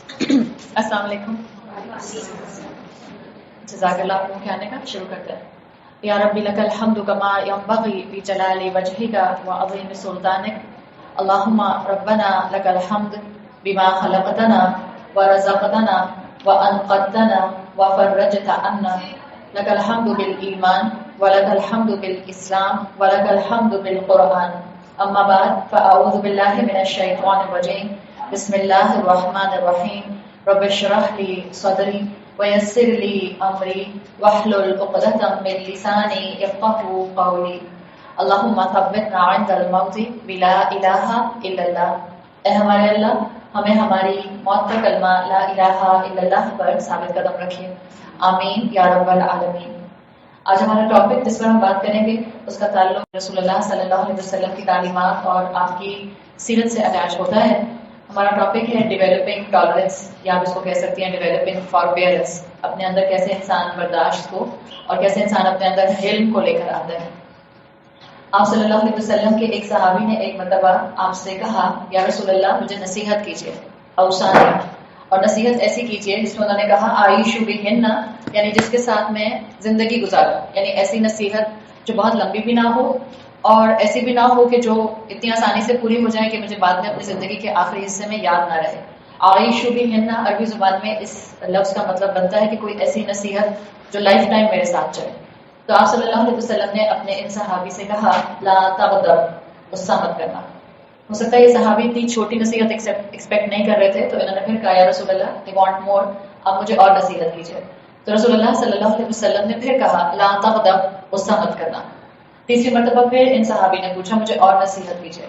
السلام علیکم. جزاک اللہ آپ کے آنے کا شروع کرتے ہیں. یا ربی لک الحمد کما ینبغی بجلال وجهک وعظیم سلطانک. اللهم ربنا لك الحمد بما خلقتنا ورزقتنا وانقذتنا وفرجت عنا. لك الحمد بالایمان ولك الحمد بالاسلام ولك الحمد بالقرآن. اما بعد فاعوذ باللہ من الشیطان الرجیم. بسم اللہ الرحمن الرحیم. رب اشرح لی صدری ویسر لی امری واحلل عقدۃ من لسانی یفقهوا قولی. اللہم ثبتنا عند الموت بلا الہ الا اللہ. اے ہمارے اللہ ہمیں ہماری موت کا کلمہ لا الہ الا اللہ پر ثابت قدم رکھیے. آمین یا رب العالمین. آج ہمارا ٹاپک جس پر ہم بات کریں گے اس کا تعلق رسول اللہ صلی اللہ علیہ وسلم کی تعلیمات اور آپ کی سیرت سے اٹیچ ہوتا ہے. ہمارا ٹاپک ہے ڈیولپنگ ٹالرنس، یا آپ اس کو کہہ سکتے ہیں ڈیولپنگ فاربیئرنس. اپنے اندر کیسے انسان برداشت کو اور کیسے انسان اپنے اندر حلم کو لے کر آتا ہے. آپ صلی اللہ علیہ وسلم کے ایک صحابی نے ایک مرتبہ آپ سے کہا یا رسول اللہ مجھے نصیحت کیجیے اوصانی، اور نصیحت ایسی کیجیے جس میں انہوں نے کہا عائشو بہن، یعنی جس کے ساتھ میں زندگی گزاروں. یعنی ایسی نصیحت جو بہت لمبی بھی نہ ہو اور ایسی بھی نہ ہو کہ جو اتنی آسانی سے پوری ہو جائے کہ مجھے بعد میں اپنی زندگی کے آخری حصے میں یاد نہ رہے. عائشو بہن عربی زبان میں اس لفظ کا مطلب بنتا ہے کہ کوئی ایسی نصیحت جو لائف ٹائم میرے ساتھ چلے. تو آپ صلی اللہ علیہ وسلم نے اپنے ان صحابی سے کہا لا تغضب، غصہ مت کرنا. ہو سکتا ہے یہ صحابی اتنی چھوٹی نصیحت ایکسپیکٹ نہیں کر رہے تھے، تو انہوں نے پھر کہا یا رسول اللہ I want more، آپ مجھے اور نصیحت کیجیے. تو رسول اللہ صلی اللہ علیہ وسلم نے پھر کہا لا تغضب، غصہ مت کرنا. تیسری مرتبہ پھر ان صحابی نے پوچھا مجھے اور نصیحت کیجیے.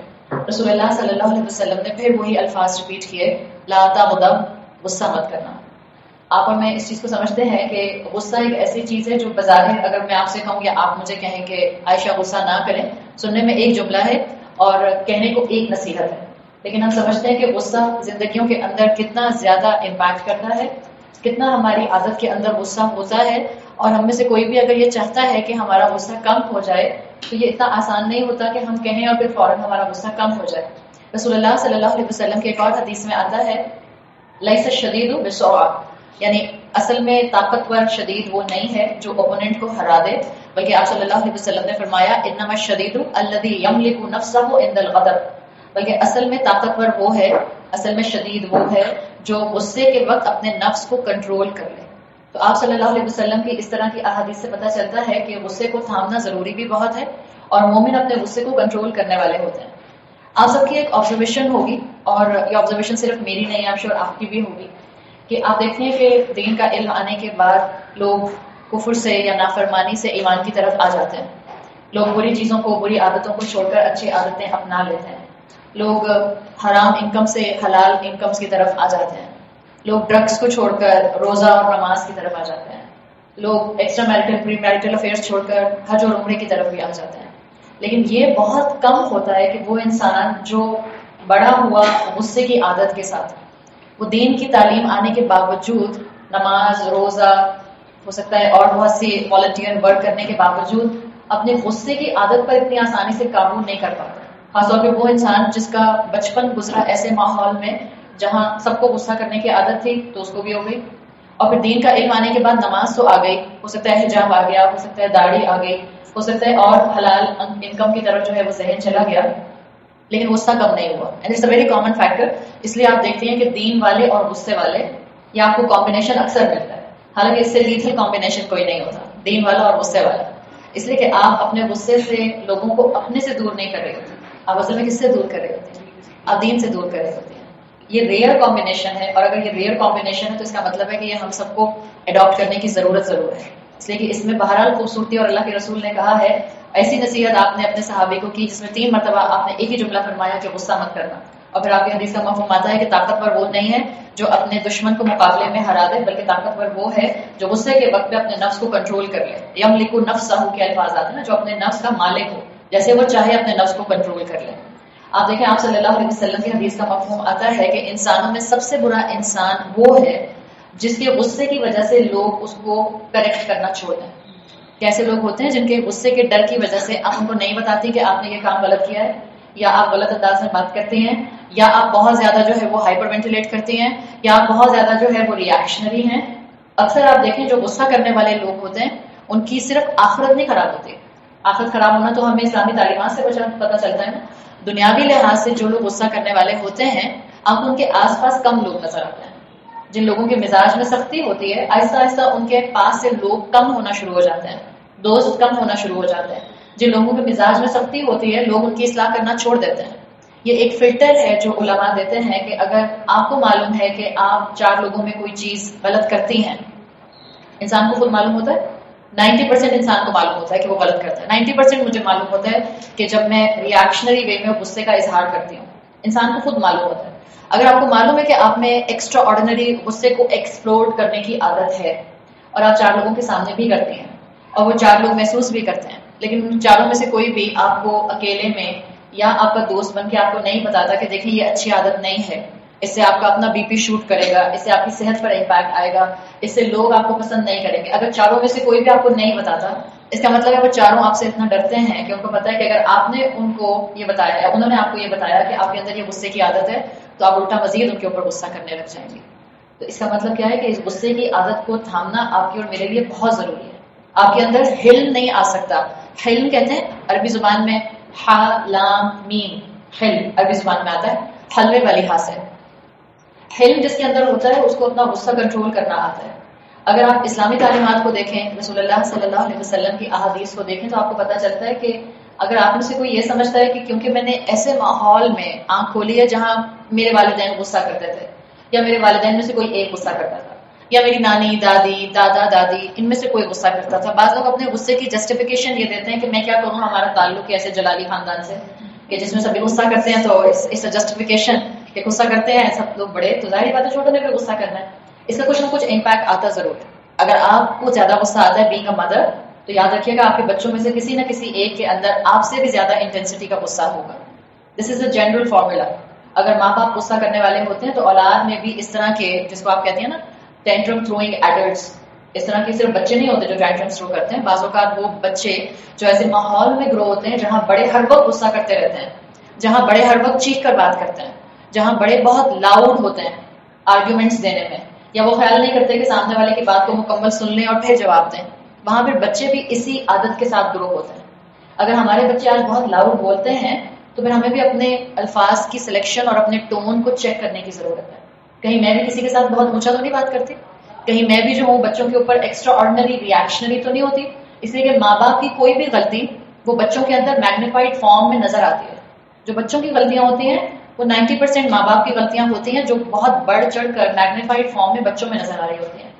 رسول اللہ صلی اللہ علیہ وسلم نے پھر وہی الفاظ ریپیٹ کیے لا تغضب، غصہ مت کرنا. آپ اور میں اس چیز کو سمجھتے ہیں کہ غصہ ایک ایسی چیز ہے جو بظاہر اگر میں آپ سے کہوں یا آپ مجھے کہیں کہ عائشہ غصہ نہ کریں، سننے میں ایک جملہ ہے اور کہنے کو ایک نصیحت ہے، لیکن ہم سمجھتے ہیں کہ غصہ زندگیوں کے اندر کتنا زیادہ امپیکٹ کرتا ہے، کتنا ہماری عادت کے اندر غصہ ہوتا ہے. اور ہم میں سے کوئی بھی اگر یہ چاہتا ہے کہ ہمارا غصہ کم ہو جائے تو یہ اتنا آسان نہیں ہوتا کہ ہم کہیں اور پھر فوراً ہمارا غصہ کم ہو جائے. رسول اللہ صلی اللہ علیہ وسلم کے ایک اور حدیث میں آتا ہے لیس الشدید بالسرعہ، یعنی اصل میں طاقتور شدید وہ نہیں ہے جو اوپوننٹ کو ہرا دے، بلکہ آپ صلی اللہ علیہ وسلم نے فرمایا انما الشدید الذی یملک نفسہ عند الغضب، بلکہ اصل میں طاقتور وہ ہے، اصل میں شدید وہ ہے جو غصے کے وقت اپنے نفس کو کنٹرول کر لے. تو آپ صلی اللہ علیہ وسلم کی اس طرح کی احادیث سے پتہ چلتا ہے کہ غصے کو تھامنا ضروری بھی بہت ہے، اور مومن اپنے غصے کو کنٹرول کرنے والے ہوتے ہیں. آپ سب کی ایک آبزرویشن ہوگی، اور یہ آبزرویشن صرف میری نہیں ہے، آپ شور آپ کی بھی ہوگی، کہ آپ دیکھتے ہیں کہ دین کا علم آنے کے بعد لوگ کفر سے یا نافرمانی سے ایمان کی طرف آ جاتے ہیں. لوگ بری چیزوں کو، بری عادتوں کو چھوڑ کر اچھی عادتیں اپنا لیتے ہیں. لوگ حرام انکم سے حلال انکمز کی طرف آ جاتے ہیں. لوگ ڈرگس کو چھوڑ کر روزہ اور نماز کی طرف آ جاتے ہیں. لوگ ایکسٹرا میرٹل پری میرٹل افیئرس چھوڑ کر حج اور عمرے کی طرف بھی آ جاتے ہیں. لیکن یہ بہت کم ہوتا ہے کہ وہ انسان جو بڑا ہوا غصے کی عادت کے ساتھ، وہ دین کی تعلیم آنے کے باوجود نماز، روزہ، ہو سکتا ہے اور بہت سی والنٹیئر ورک کرنے کے باوجود اپنے غصے کی عادت پر اتنی آسانی سے قابو نہیں کر پاتا. خاص طور پہ وہ انسان جس کا بچپن گزرا ایسے ماحول میں جہاں سب کو غصہ کرنے کی عادت تھی، تو اس کو بھی ہو گئی. اور پھر دین کا علم آنے کے بعد نماز تو آ گئی، ہو سکتا ہے حجاب آ گیا، ہو سکتا ہے داڑھی آ گئی، ہو سکتا ہے اور حلال انکم کی طرف جو ہے وہ ذہن چلا گیا، لیکن غصہ کم نہیں ہوا. And it's a very common factor. اس لیے آپ دیکھتے ہیں کہ دین والے اور غصے والے یہ آپ کو کمبینیشن اکثر ملتا ہے، حالانکہ اس سے لیتھل کمبینیشن کوئی نہیں ہوتا، دین والا اور غصے والا. اس لیے کہ آپ اپنے غصے سے لوگوں کو اپنے سے دور نہیں کر رہے ہوتے، آپ اصل میں کس سے دور کر رہے ہوتے ہیں؟ آپ دین سے دور کر رہے ہوتے ہیں. یہ ریئر کمبینیشن ہے، اور اگر یہ ریئر کمبینیشن ہے تو اس کا مطلب ہے کہ یہ ہم سب کو اڈاپٹ کرنے کی ضرورت ہے. اس لیے کہ اس میں بہرحال خوبصورتی، اور اللہ کے رسول نے کہا ہے ایسی نصیحت آپ نے اپنے صحابی کو کی جس میں 3 مرتبہ آپ نے ایک ہی جملہ فرمایا کہ غصہ مت کرنا. اور پھر آپ کی حدیث کا مفہوم آتا ہے کہ طاقتور وہ نہیں ہے جو اپنے دشمن کو مقابلے میں ہرا دے، بلکہ طاقتور وہ ہے جو غصے کے وقت پہ اپنے نفس کو کنٹرول کر لے. یملک نفسہ کے الفاظ آتے ہیں نا، جو اپنے نفس کا مالک ہو، جیسے وہ چاہے اپنے نفس کو کنٹرول کر لے. آپ دیکھیں آپ صلی اللہ علیہ وسلم کی حدیث کا مفہوم آتا ہے کہ انسانوں میں سب سے برا انسان وہ ہے جس کے غصے کی وجہ سے لوگ اس کو کریکٹ کرنا چھوڑ دیں. کیسے لوگ ہوتے ہیں جن کے غصے کے ڈر کی وجہ سے آپ ان کو نہیں بتاتی کہ آپ نے یہ کام غلط کیا ہے، یا آپ غلط انداز میں بات کرتے ہیں یا آپ بہت زیادہ جو ہے وہ ہائپر وینٹیلیٹ کرتی ہیں، یا آپ بہت زیادہ جو ہے وہ ریئیکشنری ہیں. اکثر آپ دیکھیں جو غصہ کرنے والے لوگ ہوتے ہیں ان کی صرف آخرت نہیں خراب ہوتی. آخرت خراب ہونا تو ہمیں اسلامی تعلیمات سے پتہ چلتا ہے نا. دنیاوی لحاظ سے جو لوگ غصہ کرنے والے ہوتے ہیں آپ ان کے آس پاس کم لوگ نظر آتے ہیں. جن لوگوں کے مزاج میں سختی ہوتی ہے آہستہ آہستہ ان کے پاس سے لوگ کم ہونا شروع ہو جاتے ہیں، دوست کم ہونا شروع ہو جاتے ہیں. جن لوگوں کے مزاج میں سختی ہوتی ہے لوگ ان کی اصلاح کرنا چھوڑ دیتے ہیں. یہ ایک فلٹر ہے جو علماء دیتے ہیں کہ اگر آپ کو معلوم ہے کہ آپ 4 لوگوں میں کوئی چیز غلط کرتی ہیں، انسان کو خود معلوم ہوتا ہے 90% انسان کو معلوم ہوتا ہے کہ وہ غلط کرتا ہے. 90% مجھے معلوم ہوتا ہے کہ جب میں ریئیکشنری وے میں غصے کا اظہار کرتی ہوں، انسان کو خود معلوم ہوتا ہے. اگر آپ کو معلوم ہے کہ آپ میں ایکسٹرا آرڈنری غصے کو ایکسپلوڈ کرنے کی عادت ہے اور آپ 4 لوگوں کے سامنے بھی کرتے ہیں اور وہ 4 لوگ محسوس بھی کرتے ہیں، لیکن ان 4 میں سے کوئی بھی آپ کو اکیلے میں یا آپ کا دوست بن کے آپ کو نہیں بتاتا کہ دیکھیں یہ اچھی عادت نہیں ہے، اس سے آپ کا اپنا بی پی شوٹ کرے گا، اس سے آپ کی صحت پر امپیکٹ آئے گا، اس سے لوگ آپ کو پسند نہیں کریں گے. اگر 4 میں سے کوئی بھی آپ کو نہیں بتاتا اس کا مطلب ہے وہ 4 آپ سے اتنا ڈرتے ہیں کہ ان کو پتا ہے کہ اگر آپ نے ان کو یہ بتایا یا انہوں نے آپ کو یہ بتایا کہ آپ کے اندر یہ غصے کی عادت ہے تو آپ الٹا مزید ان کے اوپر غصہ کرنے لگ جائیں گے. تو اس کا مطلب کیا ہے کہ اس غصے کی عادت کو تھامنا آپ کی اور میرے لیے بہت ضروری ہے. آپ کے اندر حلم نہیں آ سکتا. حلم کہتے ہیں عربی زبان میں ح لام میم، حلم عربی زبان میں آتا ہے حلوے والی ہا سے. حلم جس کے اندر ہوتا ہے اس کو اپنا غصہ کنٹرول کرنا آتا ہے. اگر آپ اسلامی تعلیمات کو دیکھیں، رسول اللہ صلی اللہ علیہ وسلم کی احادیث کو دیکھیں تو آپ کو پتہ چلتا ہے کہ اگر آپ میں سے کوئی یہ سمجھتا ہے کہ کیونکہ میں نے ایسے ماحول میں آنکھ کھولی ہے جہاں میرے والدین غصہ کرتے تھے یا میرے والدین میں سے کوئی ایک غصہ کرتا تھا یا میری نانی دادی دادا دادی ان میں سے کوئی غصہ کرتا تھا. بعض لوگ اپنے غصے کی جسٹیفیکیشن یہ دیتے ہیں کہ میں کیا کروں، ہمارا تعلق ہے ایسے جلالی خاندان سے کہ جس میں سبھی غصہ کرتے ہیں تو اس جسٹیفیکیشن کہ غصہ کرتے ہیں سب لوگ بڑے تو ظاہر بات ہے چھوٹوں نے بھی غصہ کرنا ہے. اس کا کچھ نہ کچھ امپیکٹ آتا ضرور ہے. اگر آپ کو زیادہ غصہ آتا ہے بینگ اے مدر تو یاد رکھیے گا آپ کے بچوں میں سے کسی نہ کسی ایک کے اندر آپ سے بھی زیادہ انٹینسٹی کا غصہ ہوگا. دس از اے جنرل فارمولا. اگر ماں باپ غصہ کرنے والے ہوتے ہیں تو اولاد میں بھی اس طرح کے جس کو آپ کہتے ہیں نا ٹینٹرم تھروئنگ ایڈلٹس، اس طرح کے صرف بچے نہیں ہوتے جو ٹینٹرم تھرو کرتے ہیں. بعض اوقات وہ بچے جو ایسے ماحول میں گرو ہوتے ہیں جہاں بڑے ہر وقت غصہ کرتے رہتے ہیں، جہاں بڑے ہر وقت چیخ کر بات کرتے ہیں، جہاں بڑے بہت لاؤڈ ہوتے ہیں آرگیومنٹس دینے میں، یا وہ خیال نہیں کرتے کہ سامنے والے کی بات کو مکمل سن لیں اور پھر جواب دیں، وہاں پھر بچے بھی اسی عادت کے ساتھ گرو ہوتے ہیں. اگر ہمارے بچے آج بہت لاؤڈ بولتے ہیں تو پھر ہمیں بھی اپنے الفاظ کی سلیکشن اور اپنے ٹون کو چیک کرنے کی ضرورت ہے. کہیں میں بھی کسی کے ساتھ بہت اونچا تو نہیں بات کرتی، کہیں میں بھی جو ہوں بچوں کے اوپر ایکسٹرا آرڈنری ریئیکشنری تو نہیں ہوتی. اس لیے کہ ماں باپ کی کوئی بھی غلطی وہ بچوں کے اندر میگنیفائڈ فارم میں نظر آتی ہے. جو بچوں کی غلطیاں ہوتی ہیں وہ 90% ماں باپ کی غلطیاں ہوتی ہیں جو بہت بڑھ چڑھ کر میگنیفائڈ فارم میں بچوں میں نظر آ رہی ہوتی ہیں.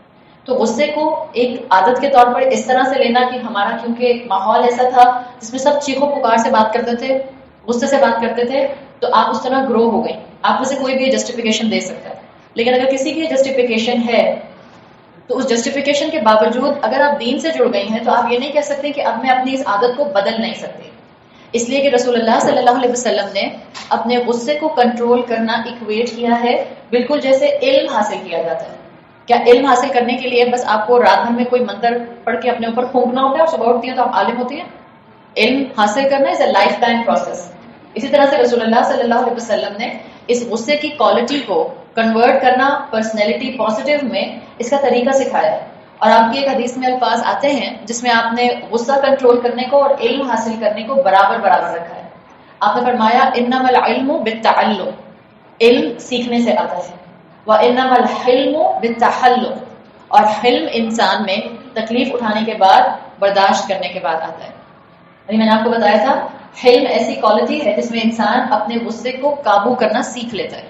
تو غصے کو ایک عادت کے طور پر اس طرح سے لینا کہ ہمارا کیونکہ ماحول ایسا تھا جس میں سب چیخو پکار سے بات کرتے تھے، غصے سے بات کرتے تھے، تو آپ اس طرح گرو ہو گئے. آپ میں سے کوئی بھی جسٹیفیکیشن دے سکتا ہے، لیکن اگر کسی کی جسٹیفیکیشن ہے تو اس جسٹیفیکیشن کے باوجود اگر آپ دین سے جڑ گئی ہیں تو آپ یہ نہیں کہہ سکتے کہ اب میں اپنی اس عادت کو بدل نہیں سکتی. اس لیے کہ رسول اللہ صلی اللہ علیہ وسلم نے اپنے غصے کو کنٹرول کرنا ایکویٹ کیا ہے بالکل جیسے علم حاصل کیا جاتا ہے. کیا علم حاصل کرنے کے لیے بس آپ کو رات بھر میں کوئی منتر پڑھ کے اپنے اوپر پھونکنا ہوتا ہے اور صبح اٹھتی ہیں تو آپ عالم ہوتی ہیں؟ علم حاصل کرنا از اے لائف ٹائم پروسیس. اسی طرح سے رسول اللہ صلی اللہ علیہ وسلم نے اس غصے کی کوالٹی کو کنورٹ کرنا پرسنالٹی پازیٹیو میں اس کا طریقہ سکھایا ہے. اور آپ کی ایک حدیث میں الفاظ آتے ہیں جس میں آپ نے غصہ کنٹرول کرنے کو اور علم حاصل کرنے کو برابر برابر رکھا ہے. آپ نے فرمایا انما العلم بالتعلم، علم سیکھنے سے آتا ہے، وانما الحلم بالتحلم، اور حلم انسان میں تکلیف اٹھانے کے بعد برداشت کرنے کے بعد آتا ہے. یعنی میں نے آپ کو بتایا تھا حلم ایسی کوالٹی ہے جس میں انسان اپنے غصے کو قابو کرنا سیکھ لیتا ہے.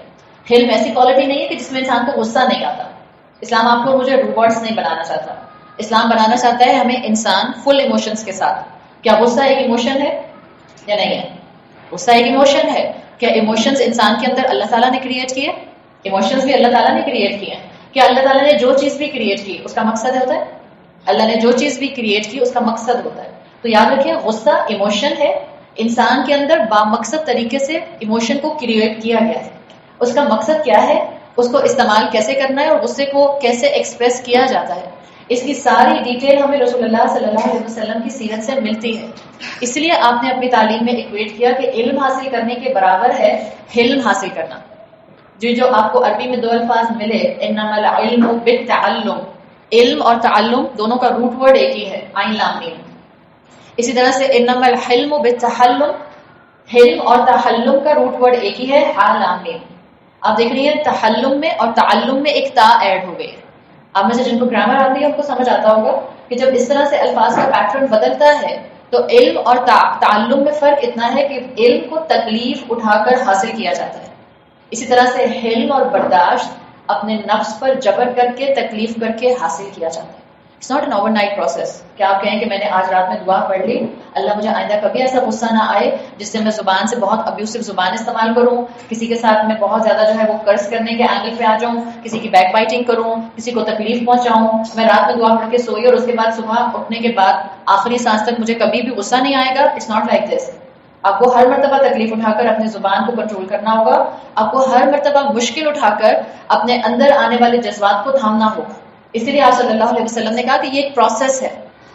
حلم ایسی کوالٹی نہیں ہے کہ جس میں انسان کو غصہ نہیں آتا. اسلام آپ کو مجھے روبوٹس نہیں بنانا چاہتا. اسلام بنانا چاہتا ہے ہمیں انسان فل ایموشنز کے ساتھ. کیا غصہ ایک ایموشن ہے یا نہیں ہے؟ غصہ ایک ایموشن ہے. کیا ایموشنز انسان کے اندر اللہ تعالیٰ نے کریٹ کیے؟ ایموشنز بھی اللہ تعالیٰ نے کریٹ کیے ہیں. کیا اللہ تعالیٰ نے جو چیز بھی کریٹ کی اس کا مقصد ہوتا ہے؟ اللہ نے جو چیز بھی کریٹ کی اس کا مقصد ہوتا ہے. تو یاد رکھیں غصہ ایموشن ہے، انسان کے اندر بامقصد طریقے سے ایموشن کو کریٹ کیا گیا ہے. اس کا مقصد کیا ہے، اس کو استعمال کیسے کرنا ہے اور غصے کو کیسے ایکسپریس کیا جاتا ہے، اس کی ساری ڈیٹیل ہمیں رسول اللہ صلی اللہ علیہ وسلم کی سیرت سے ملتی ہے. اس لیے آپ نے اپنی تعلیم میں ایکویٹ کیا کہ علم حاصل کرنے کے برابر ہے حلم حاصل کرنا. جو آپ کو عربی میں دو الفاظ ملے، انما العلم بالتعلم، علم اور تعلم دونوں کا روٹ ورڈ ایک ہی ہے، عین لام میم. اسی طرح سے انما الحلم بالتحلم، حلم اور تحلم کا روٹ ورڈ ایک ہی ہے، ہا لام میم. آپ دیکھ رہی ہیں تحلم میں اور تعلم میں ایک تا ایڈ ہو گئی ہے. آپ میں سے جن کو گرامر آتی ہے ان کو سمجھ آتا ہوگا کہ جب اس طرح سے الفاظ کا پیٹرن بدلتا ہے تو علم اور تعلم میں فرق اتنا ہے کہ علم کو تکلیف اٹھا کر حاصل کیا جاتا ہے. اسی طرح سے حلم اور برداشت اپنے نفس پر جبر کر کے تکلیف کر کے حاصل کیا جاتا ہے. It's not an overnight process کہ آپ کہیں کہ میں نے آج رات میں دعا پڑھ لی، اللہ مجھے آئندہ کبھی ایسا غصہ نہ آئے جس سے میں زبان سے بہت ابیوسو زبان استعمال کروں، کسی کے ساتھ میں بہت زیادہ جو ہے وہ قرض کرنے کے اینگل پہ آ جاؤں، کسی کی بیک بائٹنگ کروں، کسی کو تکلیف پہنچاؤں. میں رات میں دعا پڑھ کے سوئی اور اس کے بعد صبح اٹھنے کے بعد آخری سانس تک مجھے کبھی بھی غصہ نہیں آئے گا. It's not like this. آپ کو ہر مرتبہ تکلیف اٹھا کر اپنی زبان کو کنٹرول کرنا ہوگا. آپ کو ہر مرتبہ مشکل اٹھا کر اپنے اندر آنے والے جذبات کو تھامنا ہوگا. اسی لیے آپ صلی اللہ علیہ وسلم نے کہا کہ یہ ایک پروسیس ہے،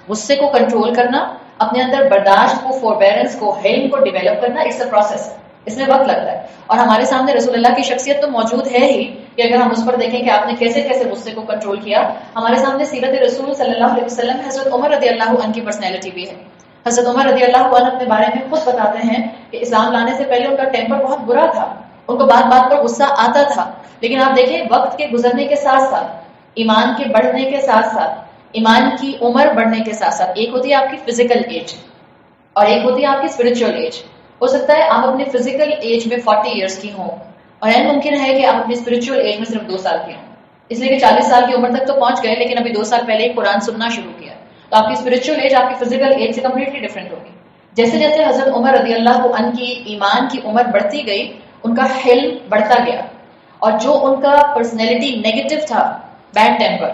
غصے کو کنٹرول کرنا، اپنے اندر برداشت کو، فوربیرنس کو، حلم کو ڈیولپ کرنا. اٹس اے پروسیس، اس میں وقت لگتا ہے. اور ہمارے سامنے رسول اللہ کی شخصیت تو موجود ہے ہی کہ اگر ہم اس پر دیکھیں کہ آپ نے کیسے کیسے غصے کو کنٹرول کیا. ہمارے سامنے سیرت رسول صلی اللہ علیہ وسلم حضرت عمر رضی اللہ عنہ کی پرسنالٹی بھی ہے. حضرت عمر رضی اللہ عنہ اپنے بارے میں خود بتاتے ہیں کہ اسلام لانے سے پہلے ان کا ٹیمپر بہت برا تھا، ان کو بات بات پر غصہ آتا تھا. لیکن آپ دیکھیں وقت کے گزرنے کے ساتھ ساتھ، ایمان کے بڑھنے کے ساتھ ساتھ، ایمان کی عمر بڑھنے کے ساتھ ساتھ، ایک ہوتی ہے آپ کی فزیکل ایج اور ایک ہوتی ہے آپ کی اسپرچل ایج. ہو سکتا ہے آپ اپنی فزیکل ایج میں 40 ایئرس کی ہوں اور این ممکن ہے کہ آپ اپنی اسپرچل ایج میں صرف 2 سال کی ہوں، اس لیے کہ 40 سال کی عمر تک تو پہنچ گئے لیکن ابھی 2 سال پہلے ہی قرآن سننا شروع کیا. تو آپ کی اسپرچل ایج آپ کی فزیکل ایج سے کمپلیٹلی ڈفرینٹ ہوگی. جیسے جیسے حضرت عمر رضی اللہ عنہ کی ایمان کی عمر بڑھتی گئی، ان کا حلم بڑھتا گیا، اور جو ان کا پرسنالٹی نیگیٹو تھا، بیڈ ٹیمپر،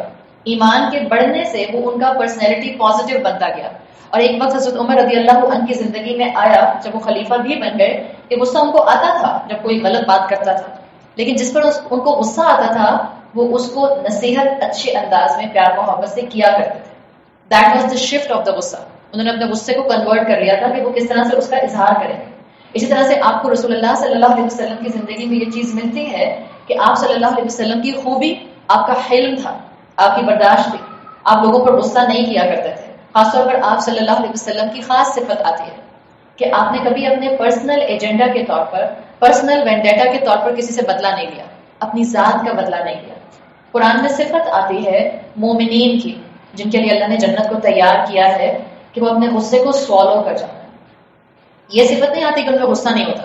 ایمان کے بڑھنے سے وہ ان کا پرسنالٹی پازیٹیو بنتا گیا. اور ایک وقت حضرت عمر رضی اللہ عنہ کی زندگی میں آیا جب وہ خلیفہ بھی بن گئے کہ غصہ ان کو آتا تھا جب کوئی غلط بات کرتا تھا، لیکن جس پر ان کو غصہ آتا تھا وہ اس کو نصیحت اچھے انداز میں پیار محبت سے کیا کرتے تھے. That was the shift of the غصہ. انہوں نے اپنے غصے کو کنورٹ کر لیا تھا کہ وہ کس طرح سے اس کا اظہار کریں. اسی طرح سے آپ کو رسول اللہ صلی اللہ علیہ وسلم کی زندگی میں یہ چیز ملتی ہے کہ آپ صلی اللہ علیہ وسلم کی خوبی آپ کا حلم تھا، آپ کی برداشت تھی، آپ لوگوں پر غصہ نہیں کیا کرتے تھے. خاص طور پر آپ صلی اللہ علیہ وسلم کی خاص صفت آتی ہے کہ آپ نے کبھی اپنے پرسنل ایجنڈا کے طور پر، پرسنل وینڈیٹا کے طور پر کسی سے بدلہ نہیں لیا، اپنی ذات کا بدلہ نہیں لیا. قرآن میں صفت آتی ہے مومنین کی جن کے لیے اللہ نے جنت کو تیار کیا ہے کہ وہ اپنے غصے کو سوالو کر جاتا ہے. یہ صفت نہیں آتی کہ ان میں غصہ نہیں ہوتا.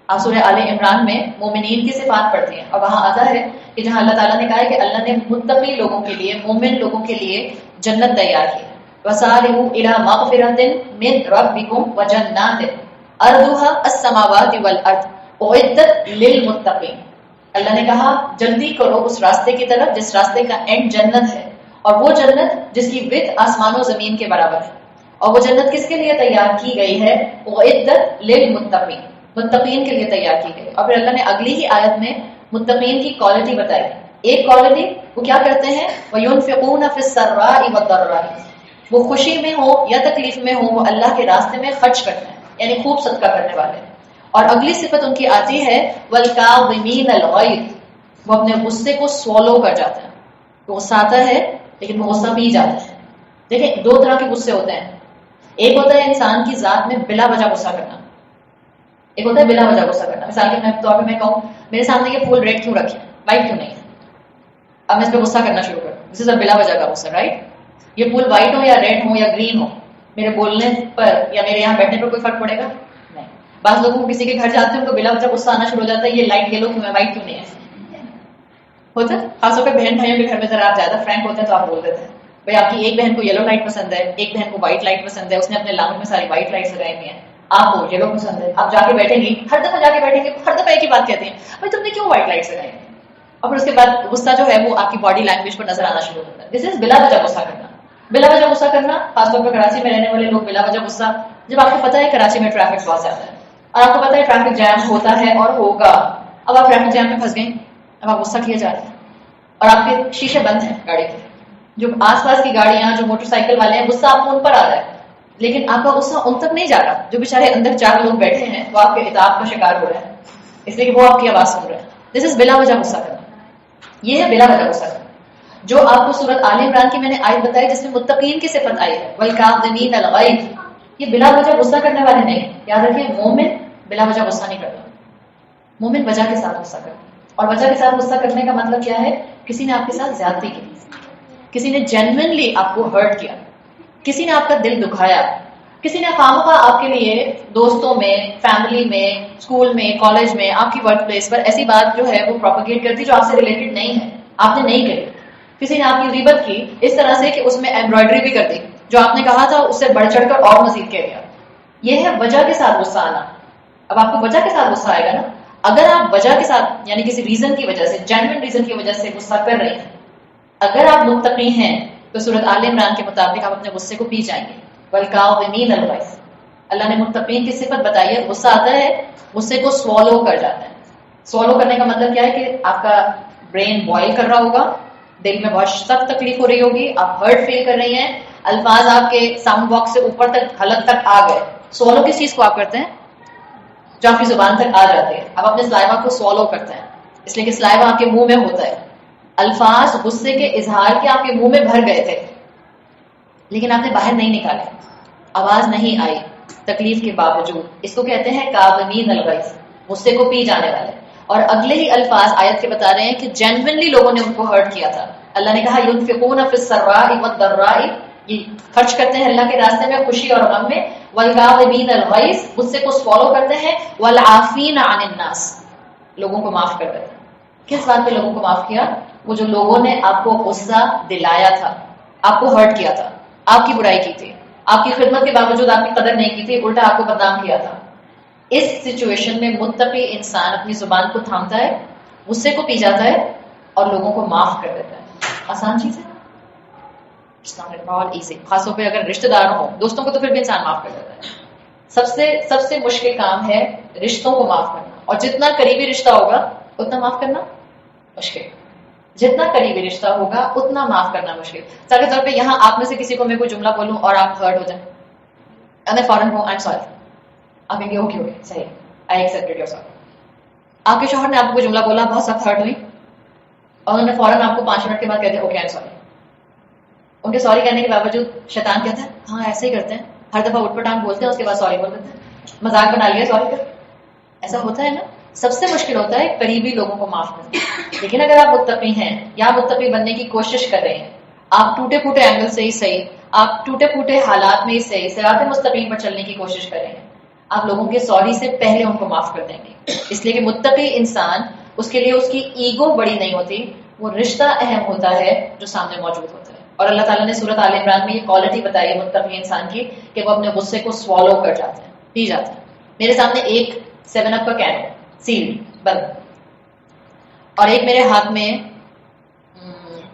آپ سورہ آل عمران میں مومنین کی صفات پڑھتی ہیں اور وہاں آتا ہے کہ جہاں اللہ تعالیٰ نے کہا ہے کہ اللہ نے متقی لوگوں کے لیے، مومن لوگوں کے لیے جنت تیار کی. وَسَارِعُوا إِلَىٰ مَغْفِرَةٍ مِّن رَّبِّكُمْ وَجَنَّاتٍ أَرْضُهَا السَّمَاوَاتُ وَالْأَرْضُ أُعِدَّتْ لِلْمُتَّقِينَ. اللہ نے کہا جلدی کرو اس راستے کی طرف جس راستے کا اینڈ جنت ہے، اور وہ جنت جس کی وڈتھ آسمان و زمین کے برابر ہے. اور وہ جنت کس کے لیے تیار کی گئی ہے؟ اعدت للمتقین، متقین کے لیے تیار کی گئی. اور پھر اللہ نے اگلی ہی آیت میں متقین کی کوالٹی بتائی. ایک کوالٹی وہ کیا کرتے ہیں؟ وَيُنْفِقُونَ فِي السَّرَّاءِ وَالضَّرَّاءِ. وہ خوشی میں ہو یا تکلیف میں ہو وہ اللہ کے راستے میں خرچ کرتے ہیں، یعنی خوب صدقہ کرنے والے. اور اگلی صفت ان کی آتی ہے وَالْكَاظِمِينَ الْغَيْظَ. وہ اپنے غصے کو سوالو کر جاتے ہیں. وہ غصہ آتا ہے لیکن وہ غصہ پی جاتے ہیں. دیکھیں 2 طرح کے غصے ہوتے ہیں. ایک ہوتا ہے انسان کی ذات میں بلا وجہ غصہ کرنا، ایک ہوتا ہے بلا وجہ غصہ کرنا. مثال کے طور پہ میں کہوں میرے سامنے یہ پھول ریڈ کیوں رکھے، وائٹ کیوں نہیں ہے، اب میں اس پہ غصہ کرنا شروع کروں. دس از بلا وجہ کا غصہ، رائٹ. یہ پھول وائٹ ہو یا ریڈ ہو یا گرین ہو، میرے بولنے پر یا میرے یہاں بیٹھنے پر کوئی فرق پڑے گا؟ نہیں. بعض لوگوں کو کسی کے گھر جاتے ہیں ان کو بلا وجہ غصہ آنا شروع ہو جاتا ہے، یہ لائٹ یلو کیوں ہے، وائٹ کیوں نہیں ہے. ہوتا ہے خاص طور پہ بہن بھائیوں کے گھر میں ذرا آپ زیادہ فرینک ہوتے ہیں تو آپ بول دیتے ہیں بھائی آپ کی ایک بہن کو یلو لائٹ پسند ہے، ایک بہن کو وائٹ لائٹ پسند ہے، اس نے اپنے لاؤنج میں ساری وائٹ لائٹس لگائی ہوئی ہیں، آپ کو یلو پسند ہے. آپ جا کے بیٹھیں گی، ہر دفعہ جا کے بیٹھیں گے، ہر دفعہ ایک ہی بات کہتے ہیں بھائی تم نے کیوں وائٹ لائٹس لگائی. اور پھر اس کے بعد غصہ جو ہے وہ آپ کی باڈی لینگویج پر نظر آنا شروع ہوتا ہے. دس از بلا وجہ غصہ کرنا. بلا وجہ غصہ کرنا خاص طور پر کراچی میں رہنے والے لوگ بلا وجہ غصہ، جب آپ کو پتا ہے کراچی میں ٹریفک بہت زیادہ ہے اور آپ کو پتا ہے ٹریفک جام ہوتا ہے اور ہوگا، اب آپ ٹریفک جام میں پھنس گئیں، اب آپ غصہ کیے جا رہے ہیں اور آپ کے شیشے بند ہیں گاڑی کے، جو آس پاس کی گاڑیاں، جو موٹر سائیکل والے ہیں، غصہ آپ کو ان پر آ رہا ہے، لیکن آپ کا غصہ ان تک نہیں جا رہا. جو بےچارے اندر 4 لوگ بیٹھے ہیں وہ آپ کے عتاب کا شکار ہو رہے ہیں اس لیے کہ وہ آپ کی آواز سن رہے ہیں. دس از بلا وجہ غصہ کرنا. یہ ہے بلا وجہ غصہ کرنا. جو آپ کو سورت آل عمران کی میں نے آیت بتائی جس میں متقین کی صفت آئی ہے والکاظمین الغیظ، یہ بلا وجہ غصہ کرنے والے نہیں. یاد رکھیے مومن بلا وجہ غصہ نہیں کرتا، مومن وجہ کے ساتھ غصہ کرتا. اور وجہ کے ساتھ غصہ کرنے کا مطلب کیا ہے؟ کسی نے آپ کے ساتھ زیادتی کی، کسی نے جینوئنلی آپ کو ہرٹ کیا، کسی نے آپ کا دل دکھایا، کسی نے خامخواہ آپ کے لیے دوستوں میں، فیملی میں، اسکول میں، کالج میں، آپ کی ورک پلیس پر ایسی بات جو ہے وہ پروپیگیٹ کرتی جو آپ سے ریلیٹڈ نہیں ہے، آپ نے نہیں کری. کسی نے آپ کی غیبت کی اس طرح سے کہ اس میں ایمبرائڈری بھی کر دی، جو آپ نے کہا تھا اس سے بڑھ چڑھ کر اور مزید کہہ دیا. یہ ہے وجہ کے ساتھ غصہ آنا. اب آپ کو وجہ کے ساتھ غصہ آئے گا نا. اگر آپ وجہ کے ساتھ یعنی کسی ریزن کی وجہ سے، جینوئن ریزن کی وجہ سے غصہ کر رہے ہیں، اگر آپ متقی ہیں تو سورت آل عمران کے مطابق آپ اپنے غصے کو پی جائیں گے. والکاظمین الغیظ، اللہ نے متقین کی صفت بتائی ہے. غصہ آتا ہے، غصے کو سوالو کر جاتا ہے. سوالو کرنے کا مطلب کیا ہے کہ آپ کا برین بوائل کر رہا ہوگا، دل میں بہت سخت تکلیف ہو رہی ہوگی، آپ ہرٹ فیل کر رہی ہیں، الفاظ آپ کے ساؤنڈ باکس سے اوپر تک حلق تک آ گئے. سوالو کس چیز کو آپ کرتے ہیں؟ جو آپ کی زبان تک آ جاتے ہیں. آپ اپنے سلائیوا کو سوالو کرتے ہیں، اس لیے کہ سلائیوا آپ کے منہ میں ہوتا ہے. الفاظ غصے کے اظہار کے آپ کے منہ میں بھر گئے تھے لیکن آپ نے باہر نہیں نکالے، آواز نہیں آئی تکلیف کے باوجود. اس کو کہتے ہیں کاظمین الغیظ، غصے کو پی جانے والے. اور اگلے ہی الفاظ آیت کے بتا رہے ہیں کہ جینوئنلی لوگوں نے ان کو ہرٹ کیا تھا. اللہ نے کہا ينفقون فی السراء والضراء، یہ خرچ کرتے ہیں اللہ کے راستے میں خوشی اور غم میں. والکاظمین الغیظ، غصے کو سوالو کرتے ہیں. والعافین عن الناس، لوگوں کو معاف کر دیتے ہیں. کس بات پہ لوگوں کو معاف کیا؟ وہ جو لوگوں نے آپ کو غصہ دلایا تھا، آپ کو ہرٹ کیا تھا، آپ کی برائی کی تھی، آپ کی خدمت کے باوجود آپ کی قدر نہیں کی تھی، الٹا آپ کو بدنام کیا تھا. اس سچویشن میں متقی انسان اپنی زبان کو تھامتا ہے، غصے کو پی جاتا ہے اور لوگوں کو معاف کر دیتا ہے. آسان چیز ہے، خاص طور پہ اگر رشتہ دار ہوں، دوستوں کو تو پھر بھی انسان معاف کر دیتا ہے. سب سے مشکل کام ہے رشتوں کو معاف کرنا. اور جتنا قریبی رشتہ ہوگا اتنا معاف کرنا مشکل. جتنا قریبی رشتہ ہوگا اتنا معاف کرنا مشکل. مثال کے طور پہ یہاں آپ میں سے کسی کو میں کوئی جملہ بولوں اور آپ ہرٹ ہو جائیں، میں فوراً ہوں آئی ایم سوری، آپ کہیں گے اوکے اوکے صحیح، آئی ایکسپٹڈ یور سوری. آپ کے شوہر نے آپ کو کوئی جملہ بولا، بہت سخت ہرٹ ہوئی، اور انہوں نے فوراً آپ کو 5 منٹ کے بعد کہتے ہیں اوکے آئی ایم سوری. ان کے سوری کہنے کے باوجود شیطان کہتا ہے ہاں ایسے ہی کرتے ہیں، ہر دفعہ اٹھ پٹانگ بولتے ہیں، اس کے بعد سوری بول دیتے ہیں، مذاق بنا لیا سوری کا. ایسا ہوتا ہے نا. سب سے مشکل ہوتا ہے قریبی لوگوں کو معاف کرنا. لیکن اگر آپ متقی ہیں یا متقی بننے کی کوشش کر رہے ہیں، آپ ٹوٹے پھوٹے اینگل سے ہی صحیح، آپ ٹوٹے پھوٹے حالات میں ہی صحیح صراط مستقیم پر چلنے کی کوشش کر رہے ہیں، آپ لوگوں کے سوری سے پہلے ان کو معاف کر دیں گے. اس لیے کہ متقی انسان، اس کے لیے اس کی ایگو بڑی نہیں ہوتی، وہ رشتہ اہم ہوتا ہے جو سامنے موجود ہوتا ہے. اور اللہ تعالیٰ نے سورت آل عمران میں یہ کوالٹی بتائی ہے متقی انسان کی کہ وہ اپنے غصے کو سوالو کر جاتے ہیں، پی جاتے ہیں. میرے سامنے ایک 7 اپ کا کین ہے سیل بند، اور ایک میرے ہاتھ میں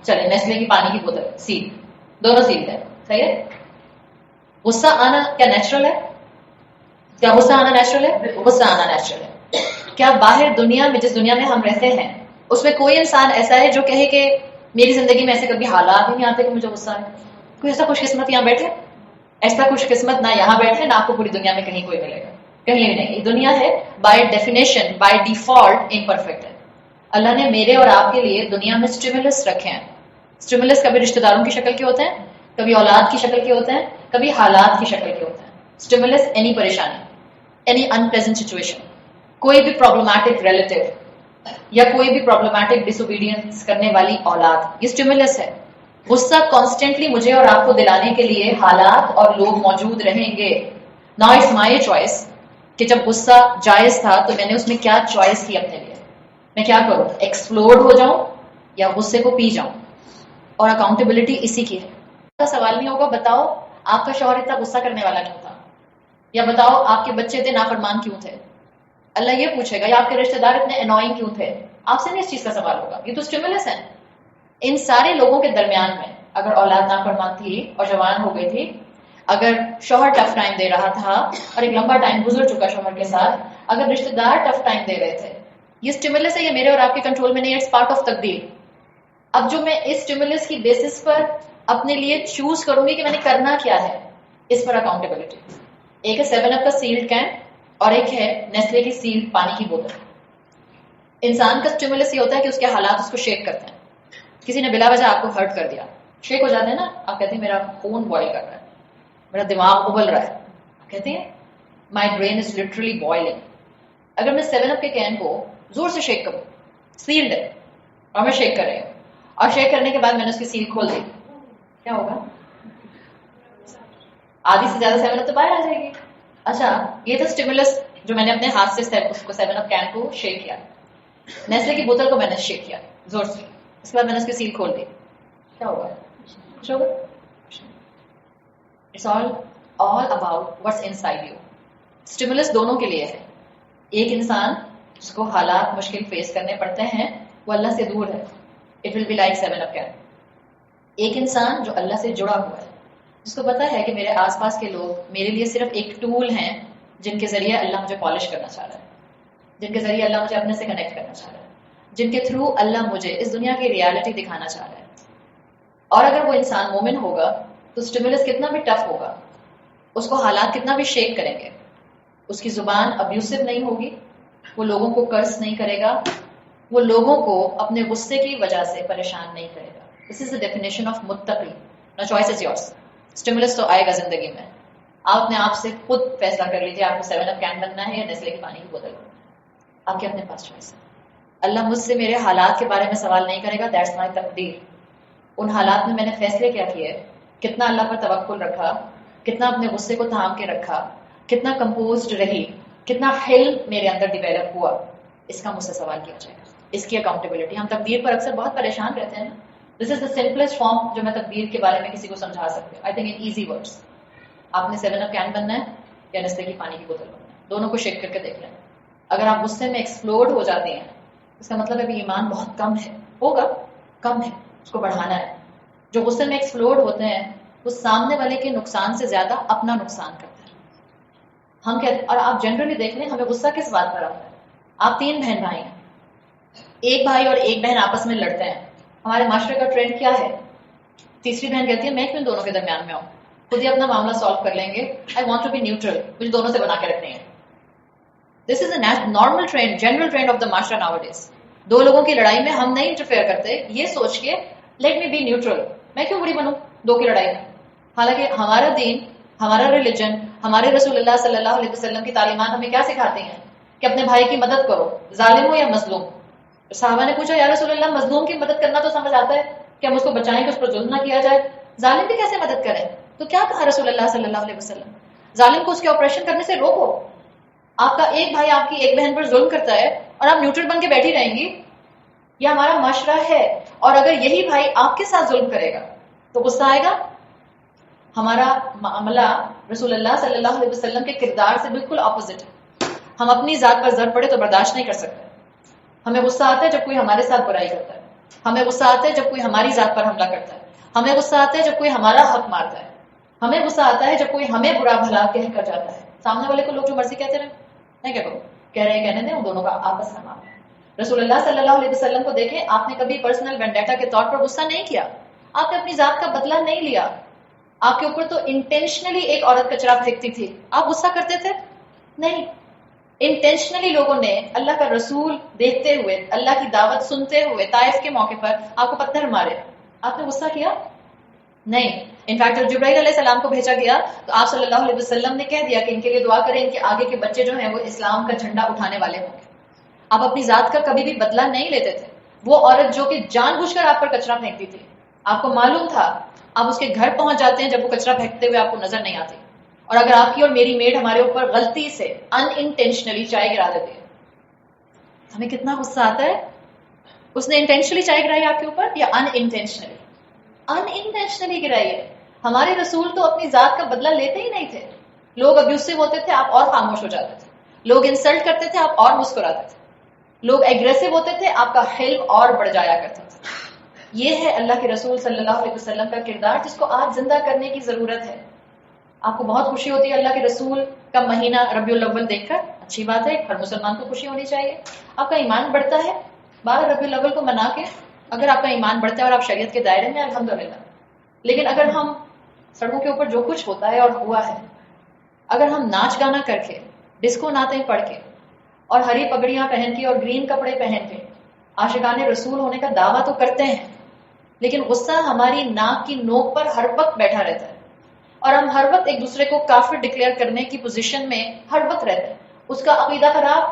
چلے نیسلے کی پانی کی بوتل سیل، دونوں سیل ہے. صحیح ہے. غصہ آنا کیا نیچرل ہے؟ کیا غصہ آنا نیچرل ہے؟ غصہ آنا نیچرل ہے. کیا باہر دنیا میں، جس دنیا میں ہم رہتے ہیں، اس میں کوئی انسان ایسا ہے جو کہے کہ میری زندگی میں ایسے کبھی حالات ہی نہیں آتے کہ مجھے غصہ آئے؟ کوئی ایسا خوش قسمت یہاں بیٹھے؟ ایسا خوش قسمت نہ یہاں بیٹھے، نہ آپ کو پوری دنیا میں کہیں کوئی ملے گا، کہیں بھی نہیں. یہ دنیا ہے by definition, by default imperfect ہے. اللہ نے میرے اور آپ کے لیے دنیا میں اسٹیمولس رکھے ہیں. اسٹیمولس کبھی رشتہ داروں کی شکل کے ہوتے ہیں، کبھی اولاد کی شکل کے ہوتے ہیں، کبھی حالات کی شکل کے ہوتے ہیں. اسٹیمولس اینی پریشانی، اینی ان پلیزنٹ سچویشن، کوئی بھی پرابلمٹک ریلیٹو یا کوئی بھی پرابلمٹک ڈس اوبیڈینس کرنے والی اولاد، یہ اسٹیمولس ہے. غصہ کانسٹینٹلی مجھے اور آپ کو دلانے کے لیے حالات اور لوگ موجود رہیں گے. ناؤ اٹس مائی چوائس کہ جب غصہ جائز تھا تو میں نے اس میں کیا چوائس کی اپنے لیے. میں کیا کروں؟ ایکسپلوڈ ہو جاؤں یا غصے کو پی جاؤں؟ اور اکاؤنٹیبلٹی اسی کی ہے. کا سوال نہیں ہوگا بتاؤ آپ کا شوہر اتنا غصہ کرنے والا کیوں تھا، یا بتاؤ آپ کے بچے اتنے نافرمان کیوں تھے. اللہ یہ پوچھے گا یا آپ کے رشتہ دار اتنے انوائنگ کیوں تھے. آپ سے نہیں اس چیز کا سوال ہوگا. یہ تو اسٹیمولس ہے. ان سارے لوگوں کے درمیان میں اگر اولاد نافرمان تھی اور جوان ہو گئی تھی، اگر شوہر ٹف ٹائم دے رہا تھا اور ایک لمبا ٹائم گزر چکا شوہر کے ساتھ، اگر رشتہ دار ٹف ٹائم دے رہے تھے، یہ اسٹیمولس ہے، یہ میرے اور آپ کے کنٹرول میں نہیں ہے. اٹس پارٹ آف تقدیر. اب جو میں اس اسٹیمولس کی بیسس پر اپنے لیے چوز کروں گی کہ میں نے کرنا کیا ہے، اس پر اکاؤنٹیبلٹی. ایک ہے 7 اپ کا سیلڈ کین اور ایک ہے نیسلے کی سیلڈ پانی کی بوتل. انسان کا اسٹیمولس یہ ہوتا ہے کہ اس کے حالات اس کو شیک کرتے ہیں. کسی نے بلا وجہ آپ کو ہرٹ کر دیا، شیک ہو جاتے ہیں نا. آپ کہتے ہیں میرا خون بوائل کر رہا ہے، میرا دماغ ابل رہا ہے. آپ کہتے ہیں my brain is literally boiling. اگر میں 7 اپ کے کین کو زور سے شیک کروں، سیلڈ ہے اور میں شیک کر رہی ہوں، اور شیک کرنے کے بعد میں نے اس کی سیل کھول دی، کیا ہوگا؟ آدھی سے زیادہ 7 اپ تو باہر آ جائے گی. اچھا، یہ تھا اسٹیمولس جو میں نے اپنے ہاتھ سے اس کو 7 اپ کین کو شیک کیا. نیسلے کی بوتل کو میں نے شیک کیا زور سے، اس کے بعد میں نے اس کی سیل کھول دی، کیا ہوگا؟ کچھ ہوگا؟ It's all about what's inside you. Stimulus دونوں کے لیے ہے. ایک انسان جس کو حالات مشکل فیس کرنے پڑتے ہیں وہ اللہ سے دور ہے، it will be like 7 up can. ایک انسان جو اللہ سے جڑا ہوا ہے، جس کو پتا ہے کہ میرے آس پاس کے لوگ میرے لیے صرف ایک ٹول ہیں جن کے ذریعے اللہ مجھے پالش کرنا چاہ رہا ہے، جن کے ذریعے اللہ مجھے اپنے سے کنیکٹ کرنا چاہ رہا ہے، جن کے تھرو اللہ مجھے اس دنیا کی ریالٹی دکھانا چاہ رہا ہے. اور اگر وہ انسان مومن ہوگا تو اسٹیمولس کتنا بھی ٹف ہوگا، اس کو حالات کتنا بھی شیک کریں گے، اس کی زبان ابیوسو نہیں ہوگی، وہ لوگوں کو کرس نہیں کرے گا، وہ لوگوں کو اپنے غصے کی وجہ سے پریشان نہیں کرے گا. دس از دا ڈیفینیشن آف متقی. No choice is yours. Stimulus تو آئے گا زندگی میں، آپ اپنے آپ سے خود فیصلہ کر لیجیے آپ کو 7 اپ کین بننا ہے یا نیسلے کی پانی کی بوتل بننا ہے. آپ کے اپنے پاس چوائس ہے. اللہ مجھ سے میرے حالات کے بارے میں سوال نہیں کرے گا، دیٹس مائی تقدیر. ان حالات میں میں نے فیصلے کیا کیے، کتنا اللہ پر توکل رکھا، کتنا اپنے غصے کو تھام کے رکھا، کتنا کمپوزڈ رہی، کتنا حلم میرے اندر ڈیولپ ہوا، اس کا مجھ سے سوال کیا جائے گا. اس کی اکاؤنٹیبلٹی. ہم تقدیر پر اکثر بہت پریشان رہتے ہیں. This is the simplest form جو میں تقدیر کے بارے میں کسی کو سمجھا سکتی ہوں. I think in easy words. آپ نے 7 اپ کین بننا ہے یا نیسلے کی پانی کی بوتل بننا ہے، دونوں کو شیک کر کے دیکھ لیں. اگر آپ غصے میں ایکسپلوڈ ہو جاتے ہیں اس کا مطلب ابھی ایمان بہت کم ہے، ہوگا کم ہے، اس کو بڑھانا ہے. جو غصے میں ایکسپلوڈ ہوتے ہیں وہ سامنے والے کے نقصان سے زیادہ اپنا نقصان کرتے ہیں. ہم کہتے، اور آپ جنرلی دیکھ لیں ہمیں غصہ کس بات پر آتا ہے. آپ 3 بہن بھائی ہیں، ایک بھائی اور ایک بہن آپس میں لڑتے ہیں. ہمارے معاشرے کا ٹرینڈ کیا ہے؟ تیسری بہن کہتی ہے میں کیوں دونوں کے درمیان میں ہوں، خود ہی اپنا معاملہ سالو کر لیں گے. I want to be neutral, مجھے دونوں سے بنا کے رکھنے ہیں. This is a normal trend, general trend of the معاشرہ ناؤ ڈیز. 2 لوگوں کی لڑائی میں ہم نہیں انٹرفیئر کرتے، یہ سوچ کے لیٹ می بی نیوٹرل، میں کیوں بری بنوں 2 کی لڑائی میں. حالانکہ ہمارا دین، ہمارا ریلیجن، ہمارے رسول اللہ صلی اللہ علیہ وسلم کی تعلیمات ہمیں کیا سکھاتے ہیں کہ اپنے بھائی کی مدد کرو، ظالم ہو یا مظلوم. صحابہ نے پوچھا یا رسول اللہ مظلوم کی مدد کرنا تو سمجھ آتا ہے کہ ہم اس کو بچائیں کہ اس پر ظلم نہ کیا جائے، ظالم کی کیسے مدد کریں؟ تو کیا کہا رسول اللہ صلی اللہ علیہ وسلم، ظالم کو اس کے آپریشن کرنے سے روکو. آپ کا ایک بھائی آپ کی ایک بہن پر ظلم کرتا ہے اور آپ نیوٹرل بن کے بیٹھی رہیں گی؟ یہ ہمارا معاشرہ ہے. اور اگر یہی بھائی آپ کے ساتھ ظلم کرے گا تو غصہ آئے گا. ہمارا معاملہ رسول اللہ صلی اللہ علیہ وسلم کے کردار سے بالکل اپوزٹ ہے. ہم اپنی ذات پر ضرب پڑے تو برداشت نہیں کر سکتے. ہمیں غصہ آتا ہے جب کوئی ہمارے ساتھ برائی کرتا ہے، ہمیں غصہ آتا ہے جب کوئی ہماری ذات پر حملہ کرتا ہے، ہمیں غصہ آتا ہے جب کوئی ہمارا حق مارتا ہے، ہمیں غصہ آتا ہے جب کوئی ہمیں برا بھلا کہہ کر جاتا ہے. سامنے والے کو لوگ جو مرضی کہتے رہے، میں کیا کروں، کہہ رہے ہیں کہنے دیں، وہ دونوں کا آپس کا معاملہ ہے. رسول اللہ صلی اللہ علیہ وسلم کو دیکھیں، آپ نے کبھی پرسنل وینڈیٹا کے طور پر غصہ نہیں کیا، آپ نے اپنی ذات کا بدلہ نہیں لیا. آپ کے اوپر تو انٹینشنلی ایک عورت کچرا پھینکتی تھی، آپ غصہ کرتے تھے؟ نہیں. انٹینشنلی لوگوں نے اللہ کا رسول دیکھتے ہوئے، اللہ کی دعوت سنتے ہوئے طائف کے موقع پر آپ کو پتھر مارے، آپ نے غصہ کیا؟ نہیں. انفیکٹ جب جبرائیل علیہ السلام کو بھیجا گیا تو آپ صلی اللہ علیہ وسلم نے کہہ دیا کہ ان کے لیے دعا کریں، ان کے آگے کے بچے جو ہیں وہ اسلام کا جھنڈا اٹھانے والے ہوں گے. آپ اپنی ذات کا کبھی بھی بدلہ نہیں لیتے تھے. وہ عورت جو کہ جان بوجھ کر آپ پر کچرا پھینکتی تھی، آپ کو معلوم تھا، آپ اس کے گھر پہنچ جاتے ہیں جب وہ کچرا پھینکتے ہوئے آپ کو نظر نہیں آتی. اور اگر آپ کی اور میری میڈ ہمارے اوپر غلطی سے ان انٹینشنلی چائے گرا دیتی ہے، ہمیں کتنا غصہ آتا ہے. اس نے انٹینشنلی چائے گرائی آپ کے اوپر یا ان انٹینشنلی؟ ان انٹینشنلی گرائی ہے. ہمارے رسول تو اپنی ذات کا بدلہ لیتے ہی نہیں تھے. لوگ ابیوسو ہوتے تھے، آپ اور خاموش ہو جاتے تھے. لوگ انسلٹ کرتے تھے، آپ اور مسکراتے تھے. لوگ ایگریسو ہوتے تھے، آپ کا حلم اور بڑھ جایا کرتا تھا. یہ ہے اللہ کے رسول صلی اللہ علیہ وسلم کا کردار، جس کو آج زندہ کرنے کی ضرورت ہے. آپ کو بہت خوشی ہوتی ہے اللہ کے رسول کا مہینہ ربیع الاول دیکھ کر، اچھی بات ہے، ہر مسلمان کو خوشی ہونی چاہیے. آپ کا ایمان بڑھتا ہے 12 ربیع الاول کو منا کے. اگر آپ کا ایمان بڑھتا ہے اور آپ شریعت کے دائرے میں، الحمدللہ. لیکن اگر ہم سڑکوں کے اوپر جو کچھ ہوتا ہے اور ہوا ہے، اگر ہم ناچ گانا کر کے، ڈسکو نعتیں پڑھ کے اور ہری پگڑیاں پہن کے اور گرین کپڑے پہن کے عاشقان رسول ہونے کا دعویٰ تو کرتے ہیں، لیکن غصہ ہماری ناک کی نوک پر ہر وقت بیٹھا رہتا ہے اور ہم ہر وقت ایک دوسرے کو کافر ڈکلیئر کرنے کی پوزیشن میں ہر وقت رہتے ہیں. اس کا عقیدہ خراب،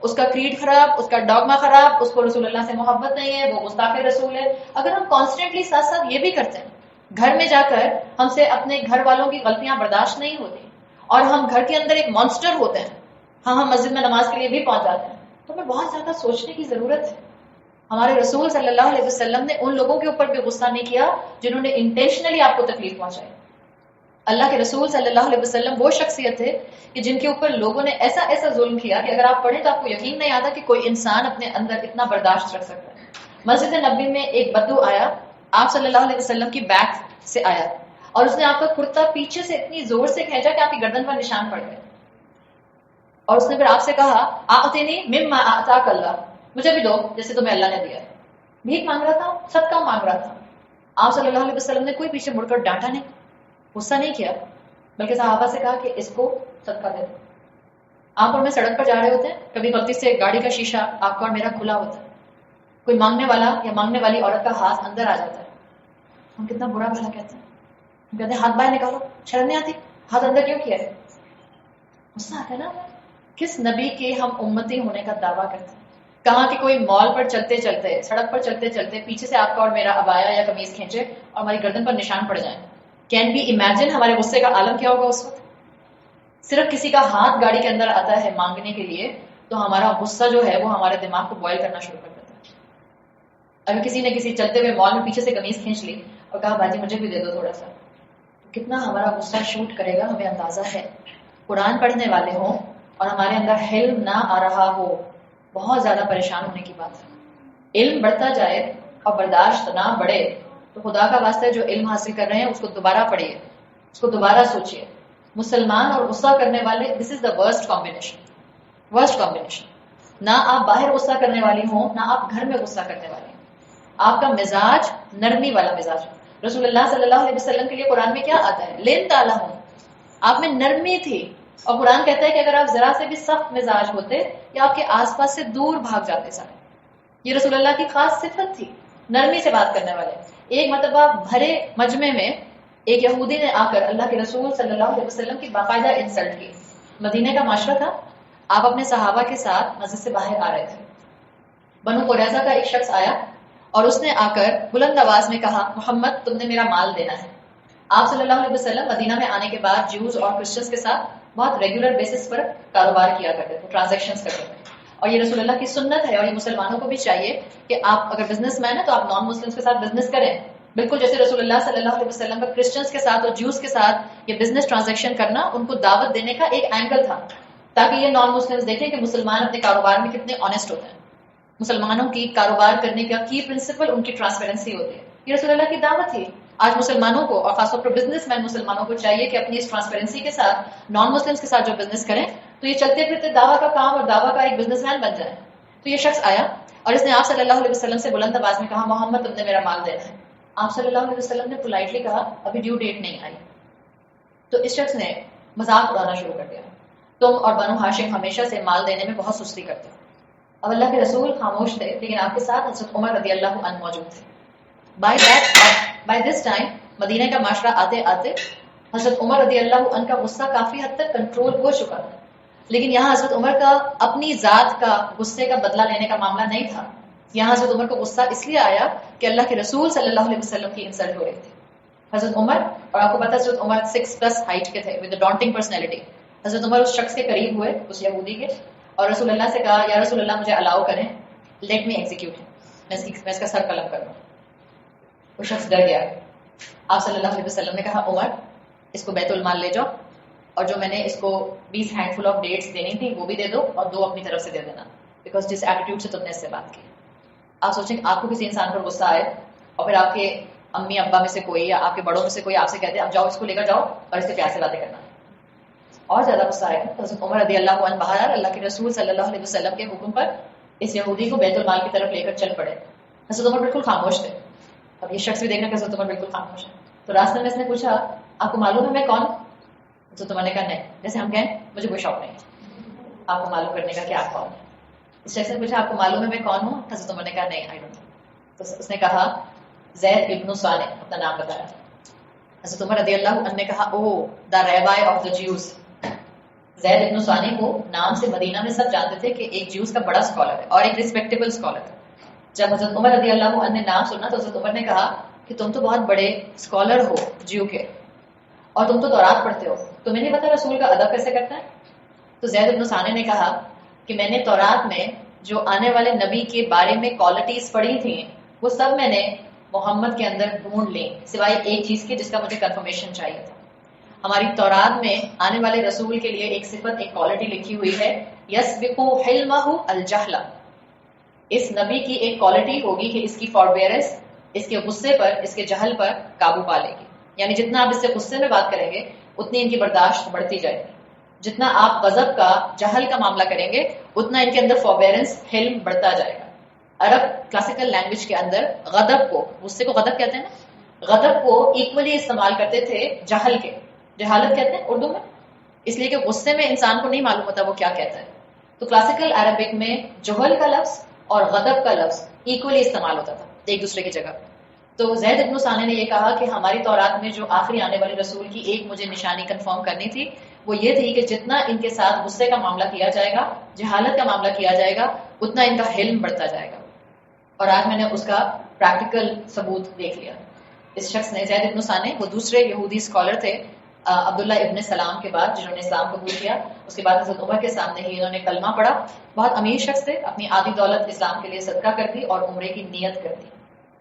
اس کا کریڈ خراب، اس کا ڈاگما خراب، اس کو رسول اللہ سے محبت نہیں ہے، وہ گستاخ رسول ہے. اگر ہم کانسٹنٹلی ساتھ ساتھ یہ بھی کرتے ہیں، گھر میں جا کر ہم سے اپنے گھر والوں کی غلطیاں برداشت نہیں ہوتی اور ہم گھر کے اندر ایک مانسٹر ہوتے ہیں، ہم مسجد میں نماز کے لیے بھی پہنچ جاتے ہیں، تو ہمیں بہت زیادہ سوچنے کی ضرورت ہے. ہمارے رسول صلی اللہ علیہ وسلم نے ان لوگوں کے اوپر بھی غصہ نہیں کیا جنہوں نے انٹینشنلی آپ کو تکلیف پہنچائی. اللہ کے رسول صلی اللہ علیہ وسلم وہ شخصیت تھے کہ جن کے اوپر لوگوں نے ایسا ایسا ظلم کیا کہ اگر آپ پڑھیں تو آپ کو یقین نہیں آتا کہ کوئی انسان اپنے اندر اتنا برداشت رکھ سکتا ہے. مسجد نبی میں ایک بدو آیا، آپ صلی اللہ علیہ وسلم کی بیک سے آیا اور اس نے آپ کا کرتا پیچھے سے اتنی زور سے کھینچا کہ آپ کی گردن پر نشان پڑ گئے، اور اس نے پھر آپ سے کہا آتینی مما آتاک اللہ، مجھے بھی دو جیسے تمہیں اللہ نے دیا. بھیک مانگ رہا تھا، صدقہ مانگ رہا تھا. آپ صلی اللہ علیہ وسلم نے کوئی پیچھے مڑ کر ڈانٹا نہیں، غصہ نہیں کیا، بلکہ صحابہ سے کہا کہ اس کو صدقہ دے دو. آپ اور میں سڑک پر جا رہے ہوتے ہیں، کبھی غلطی سے گاڑی کا شیشہ آپ کا اور میرا کھلا ہوتا ہے، کوئی مانگنے والا یا مانگنے والی عورت کا ہاتھ اندر آ جاتا ہے، ہم کتنا برا بھلا کہتے ہیں. ہم کہتے ہیں ہاتھ باہر نکالو، شرم نہیں آتی، ہاتھ اندر کیوں کیا ہے؟ غصہ آتا ہے نا. کس نبی کے ہم امتی ہونے کا دعویٰ کرتے ہیں؟ کہاں کہ کوئی مال پر چلتے چلتے، سڑک پر چلتے چلتے پیچھے سے آپ کا اور میرا عبایا یا قمیض کھینچے اور ہماری گردن پر نشان پڑ جائیں. کین بی امیجن ہمارے غصے کا عالم کیا ہوگا اس وقت؟ صرف کسی کا ہاتھ گاڑی کے اندر آتا ہے مانگنے کے لیے تو ہمارا غصہ جو ہے وہ ہمارے دماغ کو بوائل کرنا شروع کر دیتا ہے. اگر کسی نے کسی چلتے ہوئے مال میں پیچھے سے قمیض کھینچ لی اور کہا باجی مجھے بھی دے دو تھوڑا سا، تو کتنا ہمارا غصہ شوٹ کرے گا ہمیں اندازہ ہے. قرآن پڑھنے والے ہوں اور ہمارے اندر حلم نہ آ رہا ہو، بہت زیادہ پریشان ہونے کی بات ہے. علم بڑھتا جائے اور برداشت نہ بڑھے تو خدا کا واسطہ جو علم حاصل کر رہے ہیں اس کو دوبارہ پڑھیے، اس کو دوبارہ سوچیے. مسلمان اور غصہ کرنے والے، this is the worst combination, worst combination. نہ آپ باہر غصہ کرنے والی ہوں، نہ آپ گھر میں غصہ کرنے والی ہوں. آپ کا مزاج نرمی والا مزاج. رسول اللہ صلی اللہ علیہ وسلم کے لیے قرآن میں کیا آتا ہے؟ لین تالا ہوں، آپ میں نرمی تھی. اور قرآن کہتا ہے کہ اگر آپ ذرا سے بھی سخت مزاج ہوتے یا آپ کے آس پاس سے دور بھاگ جاتے سارے. یہ رسول اللہ کی خاص صفت تھی، نرمی سے بات کرنے والے. ایک مرتبہ بھرے مجمع میں ایک یہودی نے آ کر اللہ کے رسول صلی اللہ علیہ وسلم کی باقاعدہ انسلٹ کی. مدینے کا معاشرہ تھا، آپ اپنے صحابہ کے ساتھ مسجد سے باہر آ رہے تھے. بنو قریظہ کا ایک شخص آیا اور اس نے آ کر بلند آواز میں کہا محمد تم نے میرا مال دینا ہے. آپ صلی اللہ علیہ وسلم مدینہ میں آنے کے بعد جوز اور کرسچنز کے ساتھ بہت ریگولر بیسس پر کاروبار کیا کرتے تھے، ٹرانزیکشنز کرتے تھے، اور یہ رسول اللہ کی سنت ہے اور یہ مسلمانوں کو بھی چاہیے کہ آپ اگر بزنس مین ہیں تو آپ نان مسلمس کے ساتھ بزنس کریں، بالکل جیسے رسول اللہ صلی اللہ علیہ وسلم کا کرسچنز کے ساتھ اور جوز کے ساتھ یہ بزنس ٹرانزیکشن کرنا ان کو دعوت دینے کا ایک اینگل تھا، تاکہ یہ نان مسلمس دیکھیں کہ مسلمان اپنے کاروبار میں کتنے آنےسٹ ہوتے ہیں. مسلمانوں کی کاروبار کرنے کا کی پرنسپل ان کی ٹرانسپیرنسی ہوتی ہے. یہ رسول اللہ کی دعوت تھی. آج مسلمانوں کو اور خاص طور پر بزنس مین مسلمانوں کو چاہیے کہ اپنی اس ٹرانسپیرنسی کے ساتھ نان مسلمس کے ساتھ جو بزنس کریں تو یہ چلتے پھرتے دعویٰ کا کام اور دعویٰ کا ایک بزنس مین بن جائے. تو یہ شخص آیا اور اس نے آپ صلی اللہ علیہ وسلم سے بلند آواز میں کہا محمد تم نے میرا مال دینا ہے. آپ صلی اللہ علیہ وسلم نے پولائٹلی کہا ابھی ڈیو ڈیٹ نہیں آئی. تو اس شخص نے مذاق اڑانا شروع کر دیا، تم اور بنو ہاشم ہمیشہ سے مال دینے میں بہت سستی کرتے ہو. اب اللہ کے رسول خاموش تھے لیکن آپ کے ساتھ حضرت عمر رضی اللہ عنہ موجود تھے. بائی دس ٹائم مدینہ کا معاشرہ آتے آتے حضرت عمر رضی اللہ عنہ کا غصہ کافی حد تک کنٹرول ہو چکا تھا، لیکن یہاں حضرت عمر کا اپنی ذات کا غصے کا بدلہ لینے کا معاملہ نہیں تھا. یہاں حضرت عمر کو غصہ اس لیے آیا کہ اللہ کے رسول صلی اللہ علیہ وسلم کی انسلٹ ہو رہی تھی. حضرت عمر، اور آپ کو پتا حضرت عمر 6+ ہائٹ کے تھے ود ڈانٹنگ پرسنالٹی. حضرت عمر اس شخص کے قریب ہوئے، اس یہودی کے، اور رسول اللہ سے کہا یا رسول اللہ مجھے الاؤ کریں، لیٹ می ایگزیکیوٹ، میں اس کا سر قلم کروں. وہ شخص ڈر گیا. آپ صلی اللہ علیہ وسلم نے کہا عمر اس کو بیت المال لے جاؤ اور جو میں نے اس کو 20 ہینڈ فل آف ڈیٹس دینی تھی وہ بھی دے دو اور 2 اپنی طرف سے دے دینا، بیکاز جس ایٹیٹیوڈ سے تم نے اس سے بات کی. آپ سوچیں آپ کو کسی انسان پر غصہ آئے اور پھر آپ کے امی ابا میں سے کوئی یا آپ کے بڑوں میں سے کوئی آپ سے کہتے اب جاؤ اس کو لے کر جاؤ اور اس سے پیار سے باتیں کرنا، اور زیادہ غصہ آئے گا. تو حضرت عمر رضی اللہ عنہ باہر اللہ کے رسول صلی اللہ علیہ وسلم کے حکم پر اس یہودی کو بیت المال کی طرف لے کر چل پڑے. حضرت عمر بالکل خاموش تھے. اب یہ شخص بھی دیکھنا کہ حضرت عمر بالکل خاموش ہے. تو راستے میں اس نے پوچھا آپ کو معلوم ہے میں کون ہوں؟ تو تمہوں نے کہا نہیں، جیسے ہم کہیں مجھے کوئی شوق نہیں ہے آپ کو معلوم کرنے کا کہ آپ کون ہے. اس شخص نے پوچھا آپ کو معلوم ہے میں کون ہوں؟ حضرت عمر نے کہا نہیں آئی ڈونٹ نو. تو اس نے کہا زید ابن ثانیہ، اپنا نام بتایا. حضرت عمر رضی اللہ عنہ نے کہا او دا ریبائی آف دا جیوز. زید ابن ثانیہ کو نام سے مدینہ میں سب جانتے تھے کہ ایک جیوز کا بڑا اسکالر ہے اور ایک ریسپیکٹیبل اسکالر ہے. جب حضرت عمر رضی اللہ عنہ نے نام سنا تو حضرت عمر نے کہا کہ تم تو بہت بڑے اسکالر ہو جیو کے، اور تم تو تورات پڑھتے ہو، تمہیں نہیں پتا رسول کا ادب کیسے کرتا ہے؟ تو زید ابن ثانیہ نے کہا کہ میں نے تورات میں جو آنے والے نبی کے بارے میں کوالٹیز پڑھی تھیں وہ سب میں نے محمد کے اندر ڈھونڈ لی، سوائے ایک چیز کے جس کا مجھے کنفرمیشن چاہیے تھا. ہماری تورات میں آنے والے رسول کے لیے ایک صفت، ایک کوالٹی لکھی ہوئی ہے یسبق حلمہ الجہل. اس نبی کی ایک کوالٹی ہوگی کہ اس کی فاربیئرنس اس کے غصے پر، اس کے جہل پر قابو پا لے گی. یعنی جتنا آپ اس سے غصے میں بات کریں گے اتنی ان کی برداشت بڑھتی جائے گی. جتنا آپ غضب کا، جہل کا معاملہ کریں گے اتنا ان کے اندر فاربیئرنس، حلم بڑھتا جائے گا. عرب کلاسیکل لینگویج کے اندر غضب کو، غصے کو غضب کہتے ہیں نا، غضب کو ایکولی استعمال کرتے تھے جہل کے، جہالت کہتے ہیں اردو میں، اس لیے کہ غصے میں انسان کو نہیں معلوم ہوتا وہ کیا کہتا ہے. تو کلاسیکل عربک میں جہل کا لفظ اور غضب کا لفظ ایکولی استعمال ہوتا تھا ایک دوسرے کی جگہ. تو زید ابن ثانیہ نے یہ کہا کہ ہماری تورات میں جو آخری آنے والے رسول کی ایک مجھے نشانی کنفرم کرنی تھی وہ یہ تھی کہ جتنا ان کے ساتھ غصے کا معاملہ کیا جائے گا، جہالت کا معاملہ کیا جائے گا، اتنا ان کا حلم بڑھتا جائے گا. اور آج میں نے اس کا پریکٹیکل ثبوت دیکھ لیا. اس شخص نے، زید ابن ثانیہ، وہ دوسرے یہودی اسکالر تھے عبداللہ ابن سلام کے بعد جنہوں نے اسلام قبول کیا. اس کے بعد حضرت عمر کے سامنے ہی انہوں نے کلمہ پڑھا. بہت امیر شخص تھے، اپنی آدھی دولت اسلام کے لیے صدقہ کر دی اور عمرے کی نیت کر دی.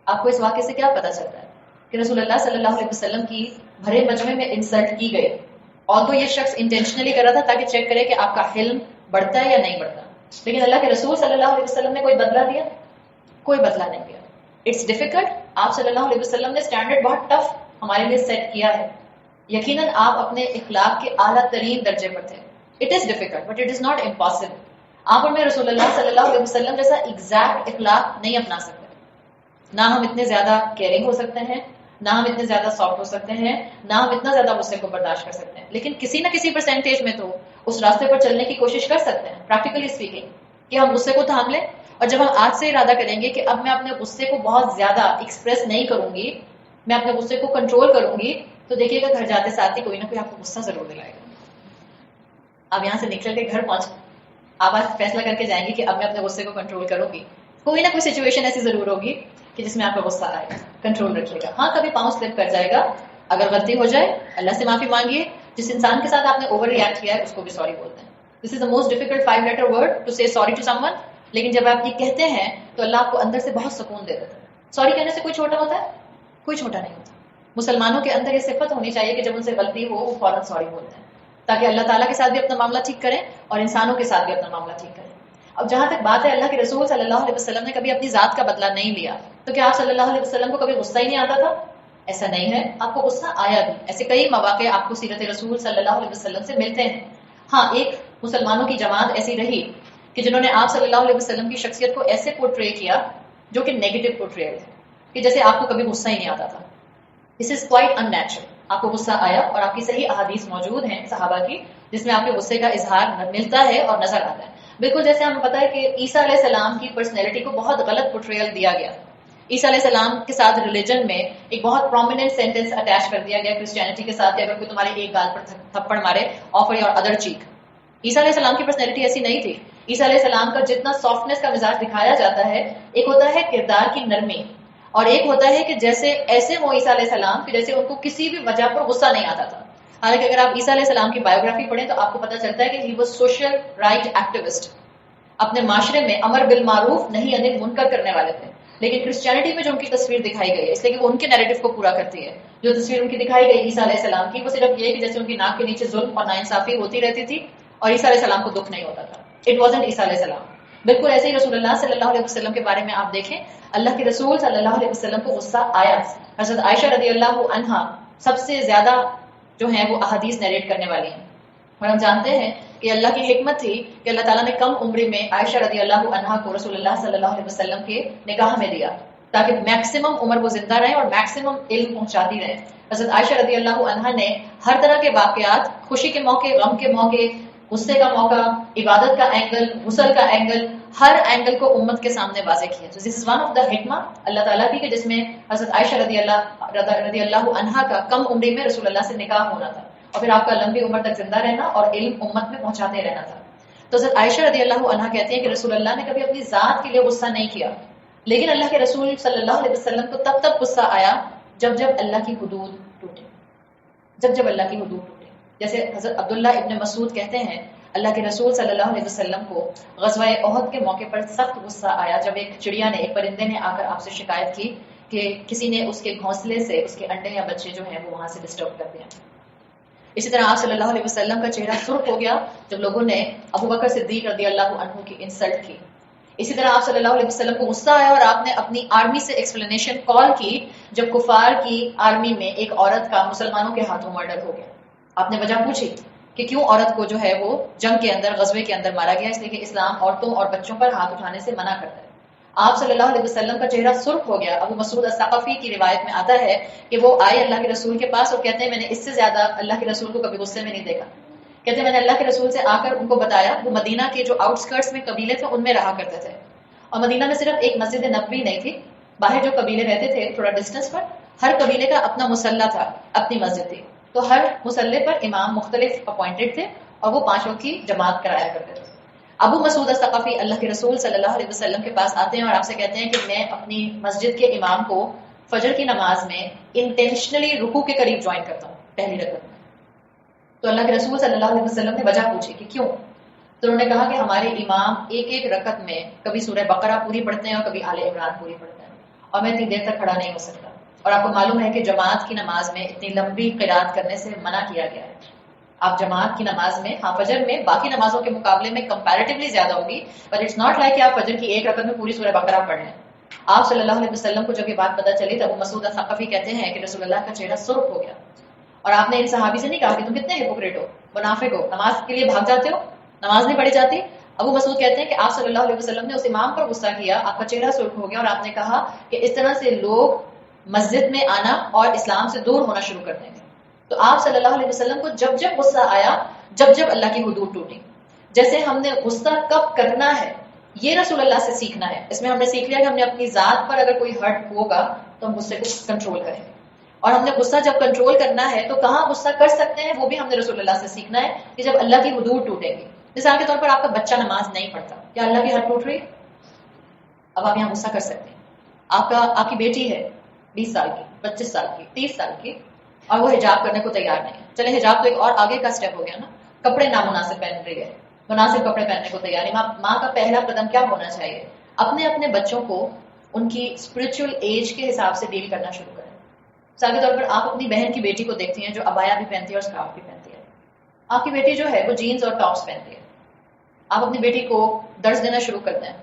آپ کو اس واقعے سے کیا پتا چلتا ہے کہ رسول اللہ صلی اللہ علیہ وسلم کی بھرے مجمع میں انسلٹ کی گئی، اور تو یہ شخص انٹینشنلی کر رہا تھا تاکہ چیک کرے کہ آپ کا حلم بڑھتا ہے یا نہیں بڑھتا. لیکن اللہ کے رسول صلی اللہ علیہ وسلم نے کوئی بدلہ دیا؟ کوئی بدلہ نہیں دیا. It's difficult. آپ صلی اللہ علیہ وسلم نے اسٹینڈرڈ بہت ٹف ہمارے لیے سیٹ کیا ہے. یقیناً آپ اپنے اخلاق کے اعلیٰ ترین درجے پر تھے. It is difficult but it is not impossible. آپ اور میں رسول اللہ صلی اللہ علیہ وسلم جیسا ایگزیکٹ اخلاق نہیں اپنا سکتے. نہ ہم اتنے زیادہ کیئرنگ ہو سکتے ہیں، نہ ہم اتنے زیادہ سافٹ ہو سکتے ہیں، نہ ہم اتنا زیادہ غصے کو برداشت کر سکتے ہیں. لیکن کسی نہ کسی پرسنٹیج میں تو اس راستے پر چلنے کی کوشش کر سکتے ہیں، پریکٹیکلی اسپیکنگ، کہ ہم غصے کو تھام لیں. اور جب ہم آج سے ارادہ کریں گے کہ اب میں اپنے غصے کو بہت زیادہ ایکسپریس نہیں کروں گی، میں اپنے غصے کو کنٹرول کروں گی، تو دیکھیے گا گھر جاتے ساتھ ہی کوئی نہ کوئی آپ کو غصہ ضرور دلائے گا. آپ یہاں سے نکل کے گھر پہنچ آپ آج فیصلہ کر کے جائیں گے کہ اب میں اپنے غصے کو کنٹرول کروں گی. کوئی نہ کوئی سچویشن ایسی ضرور ہوگی کہ جس میں آپ کا غصہ آئے گا. کنٹرول رکھیے گا. ہاں کبھی پاؤں سلپ کر جائے گا، اگر غلطی ہو جائے اللہ سے معافی مانگیے. جس انسان کے ساتھ آپ نے اوور ریئیکٹ کیا ہے اس کو بھی سوری بولتے ہیں. This is the most difficult 5 letter word to say sorry to someone. لیکن جب آپ یہ کہتے ہیں تو اللہ آپ کو اندر سے بہت سکون دے دیتا ہے. سوری کہنے سے کوئی چھوٹا ہوتا ہے؟ کوئی چھوٹا نہیں ہوتا. مسلمانوں کے اندر یہ صفت ہونی چاہیے کہ جب ان سے غلطی ہو وہ فوراً سوری بولتے ہیں، تاکہ اللہ تعالیٰ کے ساتھ بھی اپنا معاملہ ٹھیک کریں اور انسانوں کے ساتھ بھی اپنا معاملہ ٹھیک کریں. اب جہاں تک بات ہے اللہ کے رسول صلی اللہ علیہ وسلم نے کبھی اپنی ذات کا بدلہ نہیں لیا، تو کیا آپ صلی اللہ علیہ وسلم کو کبھی غصہ ہی نہیں آتا تھا؟ ایسا نہیں ہے، آپ کو غصہ آیا بھی. ایسے کئی مواقع آپ کو سیرت رسول صلی اللہ علیہ وسلم سے ملتے ہیں. ہاں ایک مسلمانوں کی جماعت ایسی رہی کہ جنہوں نے آپ صلی اللہ علیہ وسلم کی شخصیت کو ایسے پورٹری کیا جو کہ نیگیٹو پورٹریل ہے، کہ جیسے آپ کو کبھی غصہ ہی نہیں آتا تھا. دس از کوائٹ ان نیچرل. آپ کو غصہ آیا اور آپ کی صحیح احادیث موجود ہیں صحابہ کی جس میں آپ کے غصے کا اظہار ملتا ہے اور نظر آتا ہے. بالکل جیسے ہمیں پتا ہے کہ عیسیٰ علیہ السلام کی پرسنالٹی کو بہت غلط پورٹریل دیا گیا. عیسیٰ علیہ السلام کے ساتھ ریلیجن میں ایک بہت پرومیننٹ سینٹینس اٹیچ کر دیا گیا کرسچینٹی کے ساتھ کہ اگر کوئی تمہارے ایک گال پر تھپڑ مارے آفر یور ادر چیک. عیسیٰ علیہ السلام کی پرسنالٹی ایسی نہیں تھی. عیسیٰ علیہ السلام کا جتنا سافٹنس کا مزاج دکھایا جاتا ہے، ایک ہوتا ہے کردار کی نرمی اور ایک ہوتا ہے کہ جیسے ایسے ہو عیسیٰ علیہ السلام کہ جیسے ان کو کسی بھی وجہ پر غصہ نہیں آتا تھا. حالانکہ اگر آپ عیسیٰ علیہ السلام کی بایوگرافی پڑھیں تو آپ کو پتہ چلتا ہے کہ he was social right activist. اپنے معاشرے میں امر بالمعروف نہیں انل منکر کرنے والے تھے. لیکن کرسچینٹی میں جو ان کی تصویر دکھائی گئی ہے، اس لیے کہ وہ ان کے نیریٹو کو پورا کرتی ہے، جو تصویر ان کی دکھائی گئی عیسیٰ علیہ السلام کی، وہ صرف یہ کہ جیسے ان کی ناک کے نیچے ظلم اور ناانصافی ہوتی رہتی تھی اور عیسیٰ علیہ السلام کو دکھ نہیں ہوتا تھا. اٹ وازنٹ عیسیٰ علیہ السلام. بالکل ایسے ہی رسول اللہ صلی اللہ علیہ وسلم کے بارے میں آپ دیکھیں، اللہ کے رسول صلی اللہ علیہ وسلم کو غصہ آیا. حضرت عائشہ رضی اللہ عنہا سب سے زیادہ جو ہیں وہ احادیث نیریٹ کرنے والی ہیں، اور ہم جانتے ہیں کہ اللہ کی حکمت تھی کہ اللہ تعالیٰ نے کم عمری میں عائشہ رضی اللہ عنہا کو رسول اللہ صلی اللہ علیہ وسلم کے نکاح میں دیا تاکہ میکسیمم عمر وہ زندہ رہے اور میکسیمم علم پہنچاتی رہے. حضرت عائشہ رضی اللہ عنہا نے ہر طرح کے واقعات، خوشی کے موقع، غم کے موقع، غصے کا موقع، عبادت کا اینگل، غسل کا اینگل، ہر اینگل کو امت کے سامنے واضح کیا. So this is one of the حکمہ اللہ تعالیٰ کی، کہ جس میں حضرت عائشہ رضی اللہ عنہا کا کم عمری میں رسول اللہ سے نکاح ہونا تھا اور پھر آپ کا لمبی عمر تک زندہ رہنا اور علم امت میں پہنچاتے رہنا تھا. تو حضرت عائشہ رضی اللہ عنہا کہتے ہیں کہ رسول اللہ نے کبھی اپنی ذات کے لیے غصہ نہیں کیا، لیکن اللہ کے رسول صلی اللہ علیہ وسلم کو تب تک غصہ آیا جب جب اللہ کی حدود ٹوٹے، جب جب اللہ کی حدود ٹوٹے. جیسے حضرت عبداللہ ابن مسعود کہتے ہیں اللہ کے رسول صلی اللہ علیہ وسلم کو غزوہ احد کے موقع پر سخت غصہ آیا جب ایک چڑیا نے، ایک پرندے نے آ کر آپ سے شکایت کی کہ کسی نے اس کے گھونسلے سے اس کے انڈے یا بچے جو ہیں وہ وہاں سے ڈسٹرب کر دیا. اسی طرح آپ صلی اللہ علیہ وسلم کا چہرہ سرخ ہو گیا جب لوگوں نے ابو بکر صدیق رضی اللہ عنہ کی انسلٹ کی. اسی طرح آپ صلی اللہ علیہ وسلم کو غصہ آیا اور آپ نے اپنی آرمی سے ایکسپلینیشن کال کی جب کفار کی آرمی میں ایک عورت کا مسلمانوں کے ہاتھوں مرڈر ہو گیا. آپ نے وجہ پوچھی کہ کیوں عورت کو جو ہے وہ جنگ کے اندر، غزوے کے اندر مارا گیا. اس لیے کہ اسلام عورتوں اور بچوں پر ہاتھ اٹھانے سے منع کرتا ہے. آپ صلی اللہ علیہ وسلم کا چہرہ سرخ ہو گیا. ابو مسعود الثقفی کی روایت میں آتا ہے کہ وہ آئے اللہ کے رسول کے پاس اور کہتے ہیں میں نے اس سے زیادہ اللہ کے رسول کو کبھی غصے میں نہیں دیکھا. کہتے ہیں میں نے اللہ کے رسول سے آ کر ان کو بتایا، وہ مدینہ کے جو آؤٹ اسکرٹس میں قبیلے تھے ان میں رہا کرتے تھے، اور مدینہ میں صرف ایک مسجد نبوی نہیں تھی، باہر جو قبیلے رہتے تھے تھوڑا ڈسٹینس پر، ہر قبیلے کا اپنا مسلح تھا، اپنی مسجد تھی. تو ہر مسلح پر امام مختلف اپوائنٹڈ تھے اور وہ 5 وقت کی جماعت کرایا کرتے تھے. ابو مسعود الثقفی اللہ کے رسول صلی اللہ علیہ وسلم کے پاس آتے ہیں اور آپ سے کہتے ہیں کہ میں اپنی مسجد کے امام کو فجر کی نماز میں انٹینشنلی رکوع کے قریب جوائن کرتا ہوں پہلی رکعت میں. تو اللہ کے رسول صلی اللہ علیہ وسلم نے وجہ پوچھی کہ کیوں؟ تو انہوں نے کہا کہ ہمارے امام ایک ایک رکعت میں کبھی سورہ بقرہ پوری پڑھتے ہیں اور کبھی آل عمران پوری پڑھتے ہیں، اور میں اتنی دیر تک کھڑا نہیں ہو سکتا. اور آپ کو معلوم ہے کہ جماعت کی نماز میں اتنی لمبی قرات کرنے سے منع کیا گیا ہے. آپ جماعت کی نماز میں، ہاں فجر میں باقی نمازوں کے مقابلے میں کمپیریٹیولی زیادہ ہوگی، بٹ اٹس ناٹ لائک کہ آپ فجر کی ایک رکعت میں پوری سورہ بقرہ پڑھ لیں. آپ صلی اللہ علیہ وسلم کو جب یہ بات پتہ چلی تو ابو مسعود الثقفی کہتے ہیں کہ رسول اللہ کا چہرہ سرخ ہو گیا، اور آپ نے ان صحابی سے نہیں کہا کہ تم کتنے ہپوکریٹ ہو، منافق ہو، نماز کے لیے بھاگ جاتے ہو، نماز نہیں پڑھی جاتی. ابو مسعود کہتے ہیں کہ آپ صلی اللہ علیہ وسلم نے اس امام پر غصہ کیا، آپ کا چہرہ سرخ ہو گیا اور آپ نے کہا کہ اس طرح سے لوگ مسجد میں آنا اور اسلام سے دور ہونا شروع کر دیں گے. تو آپ صلی اللہ علیہ وسلم کو جب جب غصہ آیا، جب جب اللہ کی حدود ٹوٹی. جیسے ہم نے غصہ کب کرنا ہے یہ رسول اللہ سے سیکھنا ہے. اس میں ہم نے سیکھ لیا کہ ہم نے اپنی ذات پر اگر کوئی ہرٹ ہوگا تو ہم غصے کو کنٹرول کریں گے، اور ہم نے غصہ جب کنٹرول کرنا ہے تو کہاں غصہ کر سکتے ہیں وہ بھی ہم نے رسول اللہ سے سیکھنا ہے کہ جب اللہ کی حدود ٹوٹیں گی. مثال کے طور پر آپ کا بچہ نماز نہیں پڑھتا، کیا اللہ کی حد ٹوٹ رہی؟ اب آپ یہاں غصہ کر سکتے ہیں. آپ کی بیٹی ہے 20 سال کی، 25 سال کی، 30 سال کی، اور وہ حجاب کرنے کو تیار نہیں ہے. چلے حجاب تو ایک اور آگے کا سٹیپ ہو گیا نا، کپڑے نامناسب پہن رہی ہے، مناسب کپڑے پہننے کو تیار نہیں. ماں کا پہلا قدم کیا ہونا چاہیے؟ اپنے بچوں کو ان کی اسپرچل ایج کے حساب سے ڈیل کرنا شروع کریں. مثال کے طور پر آپ اپنی بہن کی بیٹی کو دیکھتی ہیں جو عبایا بھی پہنتی ہے اور اسکارف بھی پہنتی ہے. آپ کی بیٹی جو ہے وہ جینز اور ٹاپس پہنتی ہے. آپ اپنی بیٹی کو درس دینا شروع کرتے ہیں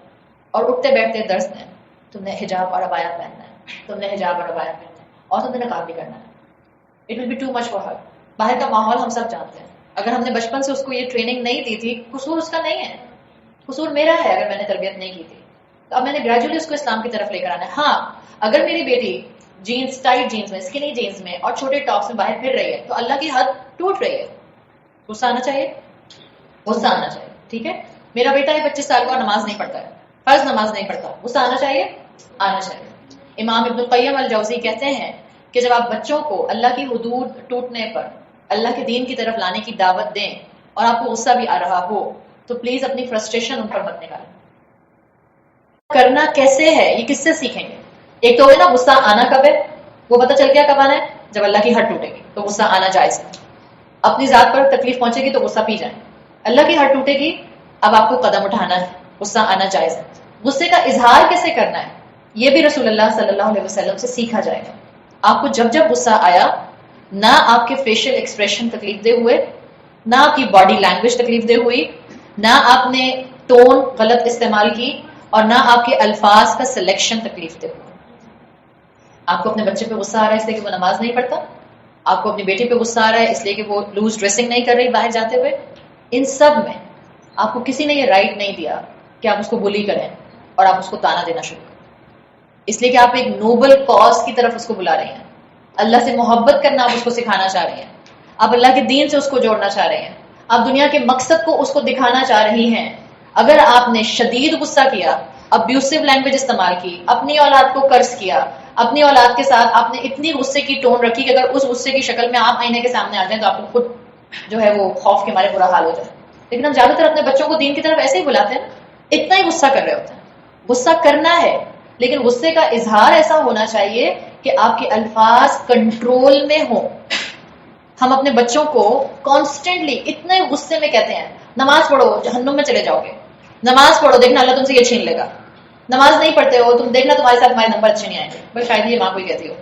اور اٹھتے بیٹھتے درس دیں، تم نے حجاب اور عبایا پہننا ہے، تم نے حجاب اور عبایا پہننا ہے، اور تم نے نقاب بھی کرنا ہے. It will be too much for her. باہر کا ماحول ہم سب جانتے ہیں. اگر ہم نے بچپن سے اس کو یہ ٹریننگ نہیں دی تھی، قصور اس کا نہیں ہے، قصور میرا ہے اگر میں نے تربیت نہیں کی تھی. تو اب میں نے گریجولی اس کو اسلام کی طرف لے کر آنا ہے. ہاں اگر میری بیٹی جینز، ٹائٹ جینز میں، اسکنی جینز میں اور چھوٹے ٹاپس میں باہر پھر رہی ہے تو اللہ کی حد ٹوٹ رہی ہے. غصہ آنا چاہیے، غصہ آنا چاہیے. ٹھیک ہے، میرا بیٹا ہے 25 سال کا اور نماز نہیں پڑھتا ہے، فرض نماز نہیں پڑھتا، غصہ آنا چاہیے، آنا چاہیے. امام ابن القیم الجوزی کہتے ہیں کہ جب آپ بچوں کو اللہ کی حدود ٹوٹنے پر اللہ کے دین کی طرف لانے کی دعوت دیں اور آپ کو غصہ بھی آ رہا ہو تو پلیز اپنی فرسٹریشن ان پر مت نکالیں. کرنا کیسے ہے یہ کس سے سیکھیں گے؟ ایک تو ہے نا غصہ آنا کب ہے، وہ پتہ چل گیا کب آنا ہے، جب اللہ کی حد ٹوٹے گی تو غصہ آنا جائز ہے. اپنی ذات پر تکلیف پہنچے گی تو غصہ پی جائیں. اللہ کی حد ٹوٹے گی اب آپ کو قدم اٹھانا ہے، غصہ آنا جائز ہے. غصے کا اظہار کیسے کرنا ہے یہ بھی رسول اللہ صلی اللہ علیہ وسلم سے سیکھا جائے گا. آپ کو جب جب غصہ آیا، نہ آپ کے فیشل ایکسپریشن تکلیف دہ ہوئے، نہ آپ کی باڈی لینگویج تکلیف دہ ہوئی، نہ آپ نے ٹون غلط استعمال کی، اور نہ آپ کے الفاظ کا سلیکشن تکلیف دہ ہوا. آپ کو اپنے بچے پہ غصہ آ رہا ہے اس لیے کہ وہ نماز نہیں پڑھتا، آپ کو اپنی بیٹی پہ غصہ آ رہا ہے اس لیے کہ وہ لوز ڈریسنگ نہیں کر رہی باہر جاتے ہوئے، ان سب میں آپ کو کسی نے یہ رائٹ نہیں دیا کہ آپ اس کو بلی کریں اور آپ اس کو تانا دینا شروع کریں. اس لیے کہ آپ ایک نوبل کاز کی طرف اس کو بلا رہے ہیں. اللہ سے محبت کرنا آپ اس کو سکھانا چاہ رہے ہیں, آپ اللہ کے دین سے اس کو جوڑنا چاہ رہے ہیں, آپ دنیا کے مقصد کو اس کو دکھانا چاہ رہی ہیں. اگر آپ نے شدید غصہ کیا, ابیوسو لینگویج استعمال کی, اپنی اولاد کو قرض کیا, اپنی اولاد کے ساتھ آپ نے اتنی غصے کی ٹون رکھی کہ اگر اس غصے کی شکل میں آپ آئینے کے سامنے آ جائیں تو آپ کو خود جو ہے وہ خوف کے مارے برا حال ہو جائے. لیکن ہم زیادہ تر اپنے بچوں کو دین کی طرف ایسے ہی بلاتے ہیں, اتنا ہی غصہ کر رہے ہوتے ہیں. غصہ کرنا ہے, لیکن غصے کا اظہار ایسا ہونا چاہیے کہ آپ کے الفاظ کنٹرول میں ہوں. ہم اپنے بچوں کو کانسٹنٹلی اتنے غصے میں کہتے ہیں نماز پڑھو جہنم میں چلے جاؤ گے, نماز پڑھو دیکھنا اللہ تم سے یہ چھین لے گا, نماز نہیں پڑھتے ہو تم دیکھنا تمہارے ساتھ تمہارے نمبر اچھے نہیں آئیں گے. بس شاید یہ ماں کوئی کہتی ہو,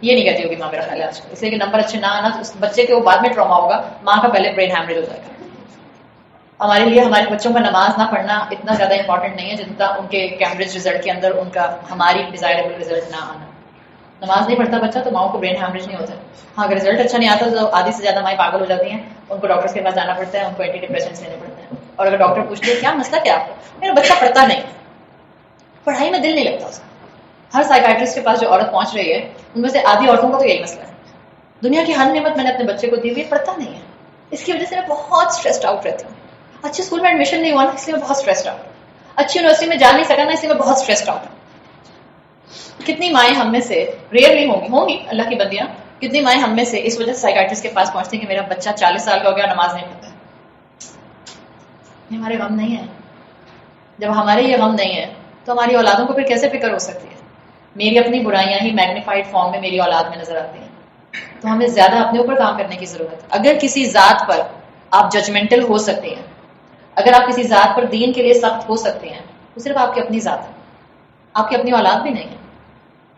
یہ نہیں کہتی ہوگی ماں میرا خیال ہے آج کل, اس لیے کہ نمبر اچھے نہ آنا تو اس بچے کے وہ بعد میں ٹراما ہوگا, ماں کا پہلے برین ہیمریج ہو جائے گا. ہمارے لیے ہمارے بچوں کا نماز نہ پڑھنا اتنا زیادہ امپورٹنٹ نہیں ہے جتنا ان کے کیمبرج رزلٹ کے اندر ان کا ہماری ڈیزائربل رزلٹ نہ آنا. نماز نہیں پڑھتا بچہ تو ماؤں کو برین ہیمریج نہیں ہوتا. ہاں اگر رزلٹ اچھا نہیں آتا تو آدھی سے زیادہ مائیں پاگل ہو جاتی ہیں, ان کو ڈاکٹرس کے پاس جانا پڑتا ہے, ان کو اینٹی ڈپریشنس لینے پڑتے ہیں. اور اگر ڈاکٹر پوچھتے ہیں کیا مسئلہ کیا آپ کو, میرا بچہ پڑھتا نہیں, پڑھائی میں دل نہیں لگتا اس کا. ہر سائیکائٹرسٹ کے پاس جو عورت پہنچ رہی ہے ان میں سے آدھی عورتوں کا تو یہی مسئلہ ہے. دنیا کی ہر نعمت میں نے اپنے بچے کو دی ہوئی, پڑھتا نہیں ہے, اس کی وجہ سے میں بہت اسٹریسڈ آؤٹ رہتی ہوں. اچھے اسکول میں ایڈمیشن نہیں ہوا نا, اس لیے میں بہت اسٹریسڈ آؤٹ. اچھی یونیورسٹی میں جا نہیں سکا نا, اس لیے میں بہت اسٹریسڈ آؤٹ. کتنی مائیں ہم میں سے ریئرلی ہوں گی اللہ کی بندیاں, کتنی مائیں ہم میں سے اس وجہ سے سائیکائٹرسٹ کے پاس پہنچتی ہیں کہ میرا بچہ 40 سال کا ہو گیا نماز نہیں پڑھتا. یہ ہمارے غم نہیں ہے. جب ہمارے یہ غم نہیں ہے تو ہماری اولادوں کو پھر کیسے فکر ہو سکتی ہے؟ میری اپنی برائیاں ہی میگنیفائڈ فارم میں میری اولاد میں نظر آتی ہیں. تو ہمیں زیادہ اپنے اوپر کام کرنے کی ضرورت ہے. اگر کسی ذات پر آپ ججمنٹل ہو سکتے ہیں, اگر آپ کسی ذات پر دین کے لیے سخت ہو سکتے ہیں, تو صرف آپ کی اپنی ذات ہے, آپ کی اپنی اولاد بھی نہیں ہے.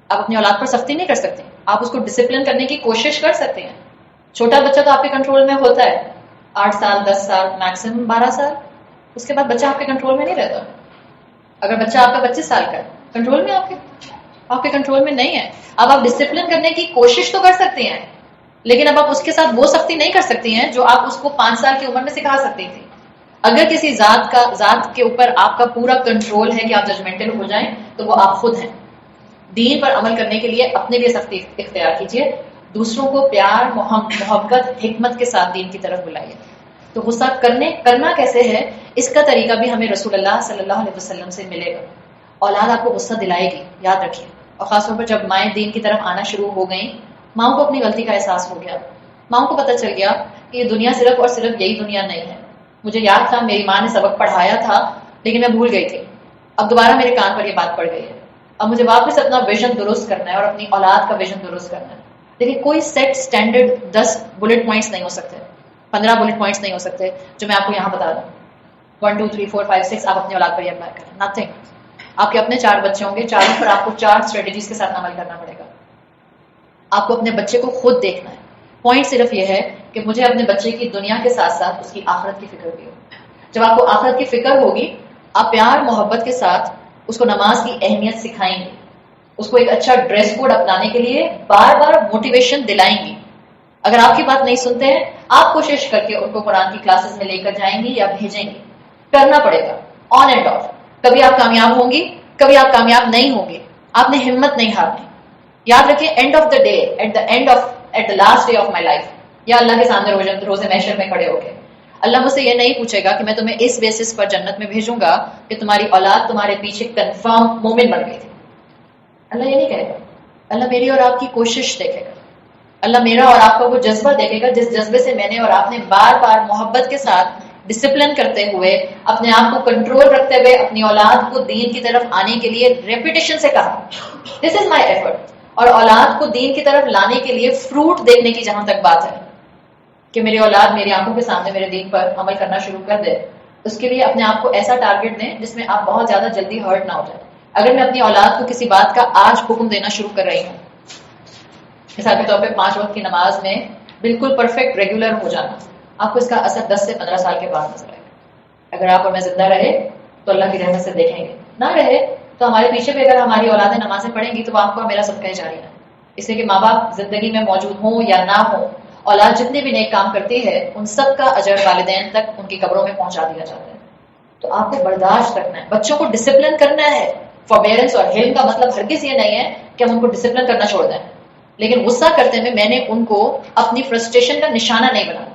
آپ اپنی اولاد پر سختی نہیں کر سکتے, آپ اس کو ڈسپلن کرنے کی کوشش کر سکتے ہیں. چھوٹا بچہ تو آپ کے کنٹرول میں ہوتا ہے, 8 سال 10 سال میکسیمم 12 سال, اس کے بعد بچہ آپ کے کنٹرول میں نہیں رہتا. اگر بچہ آپ کا 25 سال کا ہے, کنٹرول میں آپ کے کنٹرول میں نہیں ہے. اب آپ ڈسپلن کرنے کی کوشش تو کر سکتے ہیں, لیکن اب آپ اس کے ساتھ وہ سختی نہیں کر سکتی ہیں جو آپ اس کو 5 سال کی عمر میں سکھا سکتی تھی. اگر کسی ذات کے اوپر آپ کا پورا کنٹرول ہے کہ آپ ججمنٹل ہو جائیں, تو وہ آپ خود ہیں. دین پر عمل کرنے کے لیے اپنے لیے سختی اختیار کیجیے, دوسروں کو پیار محبت حکمت کے ساتھ دین کی طرف بلائیے. تو غصہ کرنا کیسے ہے, اس کا طریقہ بھی ہمیں رسول اللہ صلی اللہ علیہ وسلم سے ملے گا. اولاد آپ کو غصہ دلائے گی, یاد رکھیے. اور خاص طور پر جب مائیں دین کی طرف آنا شروع ہو گئیں, ماؤں کو اپنی غلطی کا احساس ہو گیا, ماؤں کو پتہ چل گیا کہ یہ دنیا صرف اور صرف یہی دنیا نہیں ہے. مجھے یاد تھا میری ماں نے سبق پڑھایا تھا, لیکن میں بھول گئی تھی. اب دوبارہ میرے کان پر یہ بات پڑ گئی ہے. اب مجھے واپس اپنا ویژن درست کرنا ہے اور اپنی اولاد کا ویژن درست کرنا ہے. لیکن کوئی سیٹ اسٹینڈرڈ 10 بلٹ پوائنٹس نہیں ہو سکتے, 15 بلٹ پوائنٹس نہیں ہو سکتے جو میں آپ کو یہاں بتا دوں. 1 2 3 4 5 6 آپ اپنی اولاد پر یہ اپلائی کریں. نتھنگ. آپ کے اپنے 4 بچے ہوں گے, چاروں پر آپ کو 4 اسٹریٹجیز کے ساتھ عمل کرنا پڑے گا. آپ کو اپنے بچے کو خود دیکھنا ہے. پوائنٹ صرف یہ ہے کہ مجھے اپنے بچے کی دنیا کے ساتھ ساتھ اس کی آخرت کی فکر بھی ہو. جب آپ کو آخرت کی فکر ہوگی, آپ پیار محبت کے ساتھ اس کو نماز کی اہمیت سکھائیں گے, اس کو ایک اچھا ڈریس کوڈ اپنانے کے لیے بار بار موٹیویشن دلائیں گی. اگر آپ کی بات نہیں سنتے ہیں, آپ کوشش کر کے ان کو قرآن کی کلاسز میں لے کر جائیں گی یا بھیجیں گی. کرنا پڑے گا, آن اینڈ آف. کبھی آپ کامیاب ہوں گی, کبھی آپ کامیاب نہیں ہوں گے. آپ نے ہمت نہیں ہارنی. یاد رکھیں, end of the day, at the last day of my life, یا اللہ کے سامنے روزے محشر میں کھڑے ہو کے اللہ مجھ سے یہ نہیں پوچھے گا کہ میں تمہیں اس بیسس پر جنت میں بھیجوں گا کہ تمہاری اولاد تمہارے پیچھے کنفرم مومن بن گئی تھی. اللہ یہ نہیں کہے گا. اللہ میری اور آپ کی کوشش دیکھے گا. اللہ میرا اور آپ کا وہ جذبہ دیکھے گا جس جذبے سے میں نے اور آپ نے بار بار محبت کے ساتھ ڈسپلن کرتے ہوئے, اپنے آپ کو کنٹرول رکھتے ہوئے اپنی اولاد کو دین کی طرف آنے کے لیے ریپیٹیشن سے کہا, دس از مائی ایفرٹ. اور اولاد کو دین کی طرف لانے کے لیے فروٹ دیکھنے کی جہاں تک بات ہے کہ میری اولاد میری آنکھوں کے سامنے میرے دین پر عمل کرنا شروع کر دے, اس کے لیے اپنے آپ کو ایسا ٹارگٹ دیں جس میں آپ بہت زیادہ جلدی ہرٹ نہ ہو جائے. اگر میں اپنی اولاد کو کسی بات کا آج حکم دینا شروع کر رہی ہوں, مثال کے طور پہ 5 وقت کی نماز میں بالکل پرفیکٹ ریگولر ہو جانا, آپ کو اس کا اثر 10 سے 15 سال کے بعد نظر آئے گا. اگر آپ اور میں زندہ رہے تو اللہ کی رحمت سے دیکھیں گے, نہ رہے تو ہمارے پیچھے بھی اگر ہماری اولادیں نمازیں پڑھیں گی تو وہ آپ کو میرا صدقہ جاری ہے. اس لیے کہ ماں باپ زندگی میں موجود ہوں یا نہ ہوں, اولاد جتنے بھی نیک کام کرتی ہے ان سب کا اجر والدین تک ان کی قبروں میں پہنچا دیا جاتا ہے. تو آپ کو برداشت رکھنا ہے, بچوں کو ڈسپلن کرنا ہے, فوربیئرنس اور حلم کا مطلب ہرگز یہ نہیں ہے کہ ہم ان کو ڈسپلن کرنا چھوڑ دیں، لیکن غصہ کرتے میں نے ان کو اپنی فرسٹریشن کا نشانہ نہیں بنانا.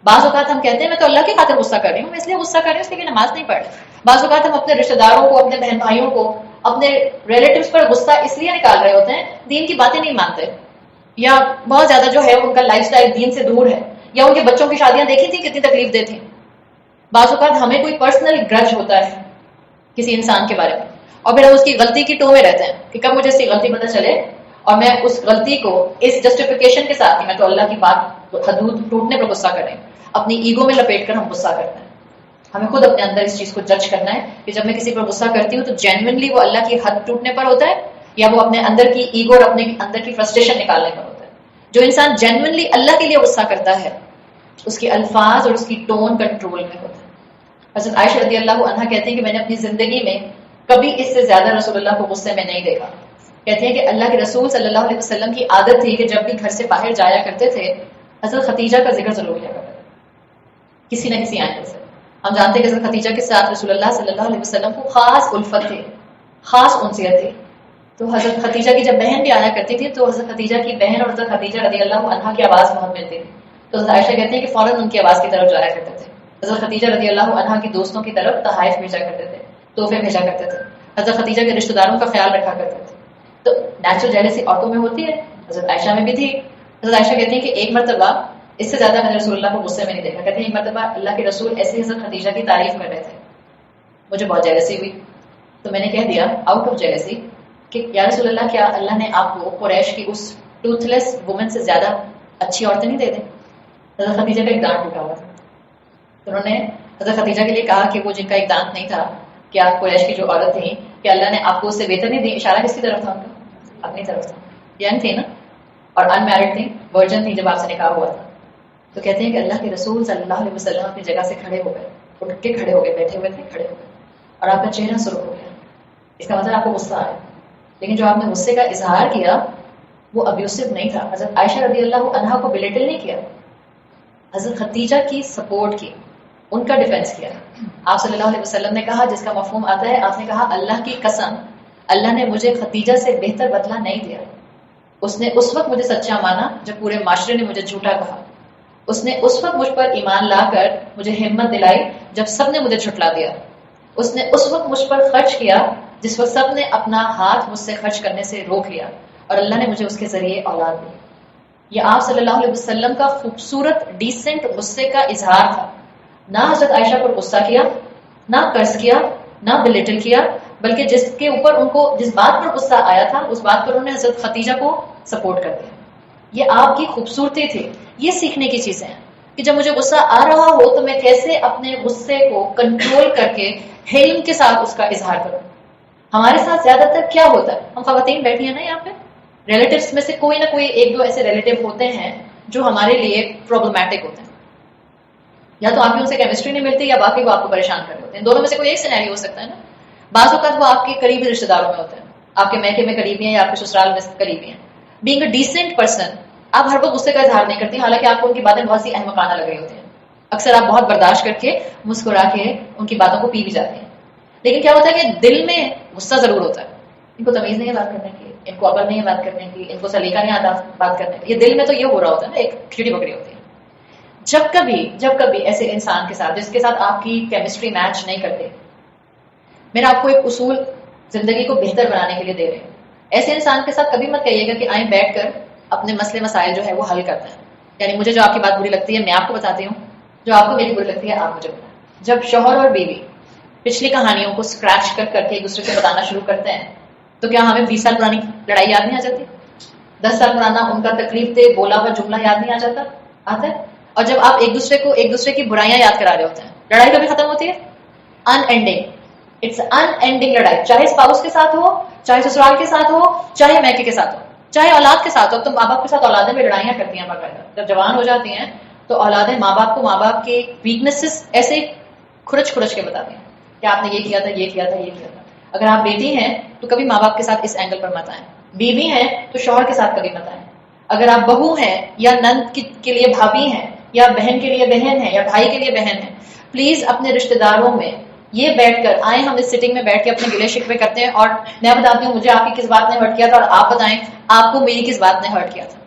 بعض اوقات ہم کہتے ہیں میں تو اللہ کی خاطر غصہ کر رہی ہوں، میں اس لیے غصہ کر رہی ہوں اس لیے کہ نماز نہیں پڑھ. بعض اوقات ہم اپنے رشتے داروں کو، اپنے بہن بھائیوں کو، اپنے ریلیٹیوز پر غصہ اس لیے نکال رہے ہوتے ہیں دین کی باتیں نہیں مانتے، یا بہت زیادہ جو ہے ان کا لائف سٹائل دین سے دور ہے، یا ان کے بچوں کی شادیاں دیکھی تھی کتنی تکلیف دہ تھی. بعض اوقات ہمیں کوئی پرسنل گرج ہوتا ہے کسی انسان کے بارے میں، اور پھر ہم اس کی غلطی کی ٹو میں رہتے ہیں کہ کب مجھے اس کی غلطی پتہ چلے اور میں اس غلطی کو اس جسٹیفیکیشن کے ساتھ میں تو اللہ کی بات حدود ٹوٹنے پر غصہ کریں، اپنی ایگو میں لپیٹ کر ہم غصہ کرتے ہیں. ہمیں خود اپنے اندر اس چیز کو جج کرنا ہے کہ جب میں کسی پر غصہ کرتی ہوں تو جینوئنلی وہ اللہ کی حد ٹوٹنے پر ہوتا ہے یا وہ اپنے اندر کی ایگو اور اپنے اندر کی فرسٹریشن نکالنے پر ہوتا ہے. جو انسان جینوئنلی اللہ کے لیے غصہ کرتا ہے اس کے الفاظ اور اس کی ٹون کنٹرول میں ہوتا ہے. حضرت عائشہ رضی اللہ عنہا کہتے ہیں کہ میں نے اپنی زندگی میں کبھی اس سے زیادہ رسول اللہ کو غصے میں نہیں دیکھا. کہتے ہیں کہ اللہ کے رسول صلی اللہ علیہ وسلم کی عادت تھی کہ جب بھی گھر سے باہر جایا کرتے تھے حضرت خدیجہ کا ذکر ضرور کیا کرتے تھے کسی نہ کسی اینگل سے. ہم جانتے ہیں کہ حضرت خدیجہ کے ساتھ رسول اللہ صلی اللہ علیہ وسلم کو خاص الفت تھی، خاص انسیت تھی. تو حضرت خدیجہ کی جب بہن بھی آیا کرتی تھی تو حضرت خدیجہ کی بہن اور حضرت خدیجہ رضی اللہ عنہا کی آواز بہت ملتی تھی. تو حضرت عائشہ کہتے ہیں کہ فوراً ان کی آواز کی طرف جایا کرتے تھے. حضرت خدیجہ رضی اللہ عنہا کی دوستوں کی طرف تحائف بھیجا کرتے تھے، تحفے بھیجا کرتے تھے. حضرت خدیجہ کے رشتہ داروں کا خیال رکھا کرتے تھے. تو نیچرل جیلسی عورتوں میں ہوتی ہے، حضرت عائشہ میں بھی تھی. حضرت عائشہ کہتی ہیں کہ ایک مرتبہ اس سے زیادہ میں نے رسول اللہ کو غصے میں نہیں دیکھا. کہتے ہیں ایک مرتبہ اللہ کے رسول ایسے ہی حضرت خدیجہ کی تعریف کر رہے تھے، مجھے بہت جیلسی ہوئی تو میں نے کہہ دیا آؤٹ آف جیلسی کہ یا رسول اللہ کیا اللہ نے آپ کو قریش کی اس ٹوتھ لیس وومن سے زیادہ اچھی عورتیں نہیں دے دیں؟ حضرت خدیجہ کا ایک دانت ٹوٹا ہوا تھا. تو انہوں نے حضرت خدیجہ کے لیے کہا کہ وہ جن کا ایک دانت نہیں تھا کیا قریش کی جو عورت تھی کہ اللہ نے آپ کو اس سے بہتر نہیں دی؟ اشارہ کس کی طرف تھا؟ ان کا اپنی طرف تھا. ینگ تھی نا اور ان میرڈ تھی، ورجن تھی جب آپ سے نکاح ہوا تھا. تو کہتے ہیں کہ اللہ کے رسول صلی اللہ علیہ وسلم اپنی جگہ سے کھڑے ہو گئے، اٹھ کے کھڑے ہو گئے، بیٹھے ہوئے تھے کھڑے ہو گئے اور آپ کا چہرہ سرخ ہو گیا. اس کا مطلب آپ کو غصہ آیا، لیکن جو آپ نے غصے کا اظہار کیا وہ ابیوسو نہیں تھا. حضرت عائشہ رضی اللہ عنہا کو بلیٹل نہیں کیا، حضرت خدیجہ کی سپورٹ کی، ان کا ڈیفینس کیا. آپ صلی اللہ علیہ وسلم نے کہا جس کا مفہوم آتا ہے، آپ نے کہا اللہ کی قسم اللہ نے مجھے خدیجہ سے بہتر بدلہ نہیں دیا. اس نے اس وقت مجھے سچا مانا جب پورے معاشرے نے مجھے جھوٹا کہا. اس نے اس وقت مجھ پر ایمان لا کر مجھے ہمت دلائی جب سب نے مجھے جھٹلا دیا. اس نے اس وقت مجھ پر خرچ کیا جس وقت سب نے اپنا ہاتھ مجھ سے خرچ کرنے سے روک لیا، اور اللہ نے مجھے اس کے ذریعے اولاد دی. یہ آپ صلی اللہ علیہ وسلم کا خوبصورت ڈیسنٹ غصے کا اظہار تھا. نہ حضرت عائشہ پر غصہ کیا، نہ قرض کیا، نہ بلیٹل کیا، بلکہ جس کے اوپر ان کو جس بات پر غصہ آیا تھا اس بات پر انہوں نے حضرت خدیجہ کو سپورٹ کر دیا. یہ آپ کی خوبصورتی تھی. یہ سیکھنے کی چیزیں ہیں کہ جب مجھے غصہ آ رہا ہو تو میں کیسے اپنے غصے کو کنٹرول کر کے حلم کے ساتھ اس کا اظہار کروں. ہمارے ساتھ زیادہ تر کیا ہوتا ہے، ہم خواتین بیٹھی ہیں نا یہاں پہ، ریلیٹیوز میں سے کوئی نہ کوئی ایک دو ایسے ریلیٹیو ہوتے ہیں جو ہمارے لیے پرابلمٹک ہوتے ہیں. یا تو آپ کی ان سے کیمسٹری نہیں ملتی یا باقی وہ آپ کو پریشان کر رہے ہوتے ہیں. دونوں میں سے کوئی ایک سینیریو ہو سکتا ہے نا. بعض اوقات وہ آپ کے قریبی رشتے داروں میں ہوتے ہیں، آپ کے میکے میں قریبی ہیں یا آپ کے سسرال میں قریبی ہیں. بینگ اے ڈیسنٹ پرسن آپ ہر وقت غصے کا اظہار نہیں کرتی، حالانکہ آپ کو ان کی باتیں بہت سی احمقانہ لگ رہی ہوتی ہیں. اکثر آپ بہت برداشت کر کے مسکرا کے ان کی باتوں کو پی بھی جاتے ہیں. لیکن کیا ہوتا ہے کہ دل میں غصہ ضرور ہوتا ہے. ان کو تمیز نہیں ہے بات کرنے کی، ان کو عقل نہیں ہے بات کرنے کی، ان کو سلیقہ نہیں آتا بات کرنے کی. یہ دل میں تو یہ ہو رہا ہوتا ہے نا، ایک کھچڑی بکری ہوتی ہے. جب کبھی ایسے انسان کے ساتھ جس کے ساتھ آپ کی کیمسٹری میچ نہیں کرتے، میرا آپ کو ایک اصول زندگی کو بہتر بنانے کے لیے دے رہے ہیں. ایسے انسان کے ساتھ کبھی مت کہیے گا کہ آئیں بیٹھ کر اپنے مسئلے مسائل جو ہے وہ حل کرتے ہیں. یعنی مجھے جو آپ کی بات بری لگتی ہے میں آپ کو بتاتی ہوں، جو آپ کو میری بری لگتی ہے آپ مجھے بتائیں. جب شوہر اور بیوی پچھلی کہانیوں کو اسکریچ کر کر کے ایک دوسرے کو بتانا شروع کرتے ہیں تو کیا ہمیں 20 سال پرانی لڑائی یاد نہیں آ جاتی؟ 10 سال پرانا ان کا تکلیف دے بولا ہوا جملہ یاد نہیں آ جاتا؟ آتا ہے. اور جب آپ ایک دوسرے کی برائیاں یاد کرا رہے ہوتے ہیں، لڑائی کبھی ختم ہوتی ہے؟ ان اینڈنگ. اٹس ان اینڈنگ لڑائی، چاہے اسپاؤس کے ساتھ ہو، چاہے سسرال کے ساتھ ہو، چاہے میکے کے ساتھ ہو، چاہے اولاد کے ساتھ ہو. تو ماں باپ کے ساتھ اولادیں بھی لڑائیاں کرتی ہیں باقاعدہ. جب جوان ہو جاتی ہیں تو اولادیں ماں باپ کو ماں باپ کے ویکنیسز ایسے کھرچ کے بتاتی ہیں کہ آپ نے یہ کیا تھا، یہ کیا تھا، یہ کیا تھا. اگر آپ بیٹی ہیں تو کبھی ماں باپ کے ساتھ اس اینگل پر مت آئیں. بیوی ہیں تو شوہر کے ساتھ کبھی مت آئیں. اگر آپ بہو ہیں یا نند کے لیے بھابھی ہیں یا بہن کے لیے بہن ہے یا بھائی کے لیے بہن ہے، پلیز اپنے رشتہ داروں میں یہ بیٹھ کر آئیں ہم اس سیٹنگ میں بیٹھ کے اپنے گلے شکوے کرتے ہیں اور میں بتاتی ہوں مجھے آپ کی کس بات نے ہرٹ کیا تھا اور آپ بتائیں آپ کو میری کس بات نے ہرٹ کیا تھا.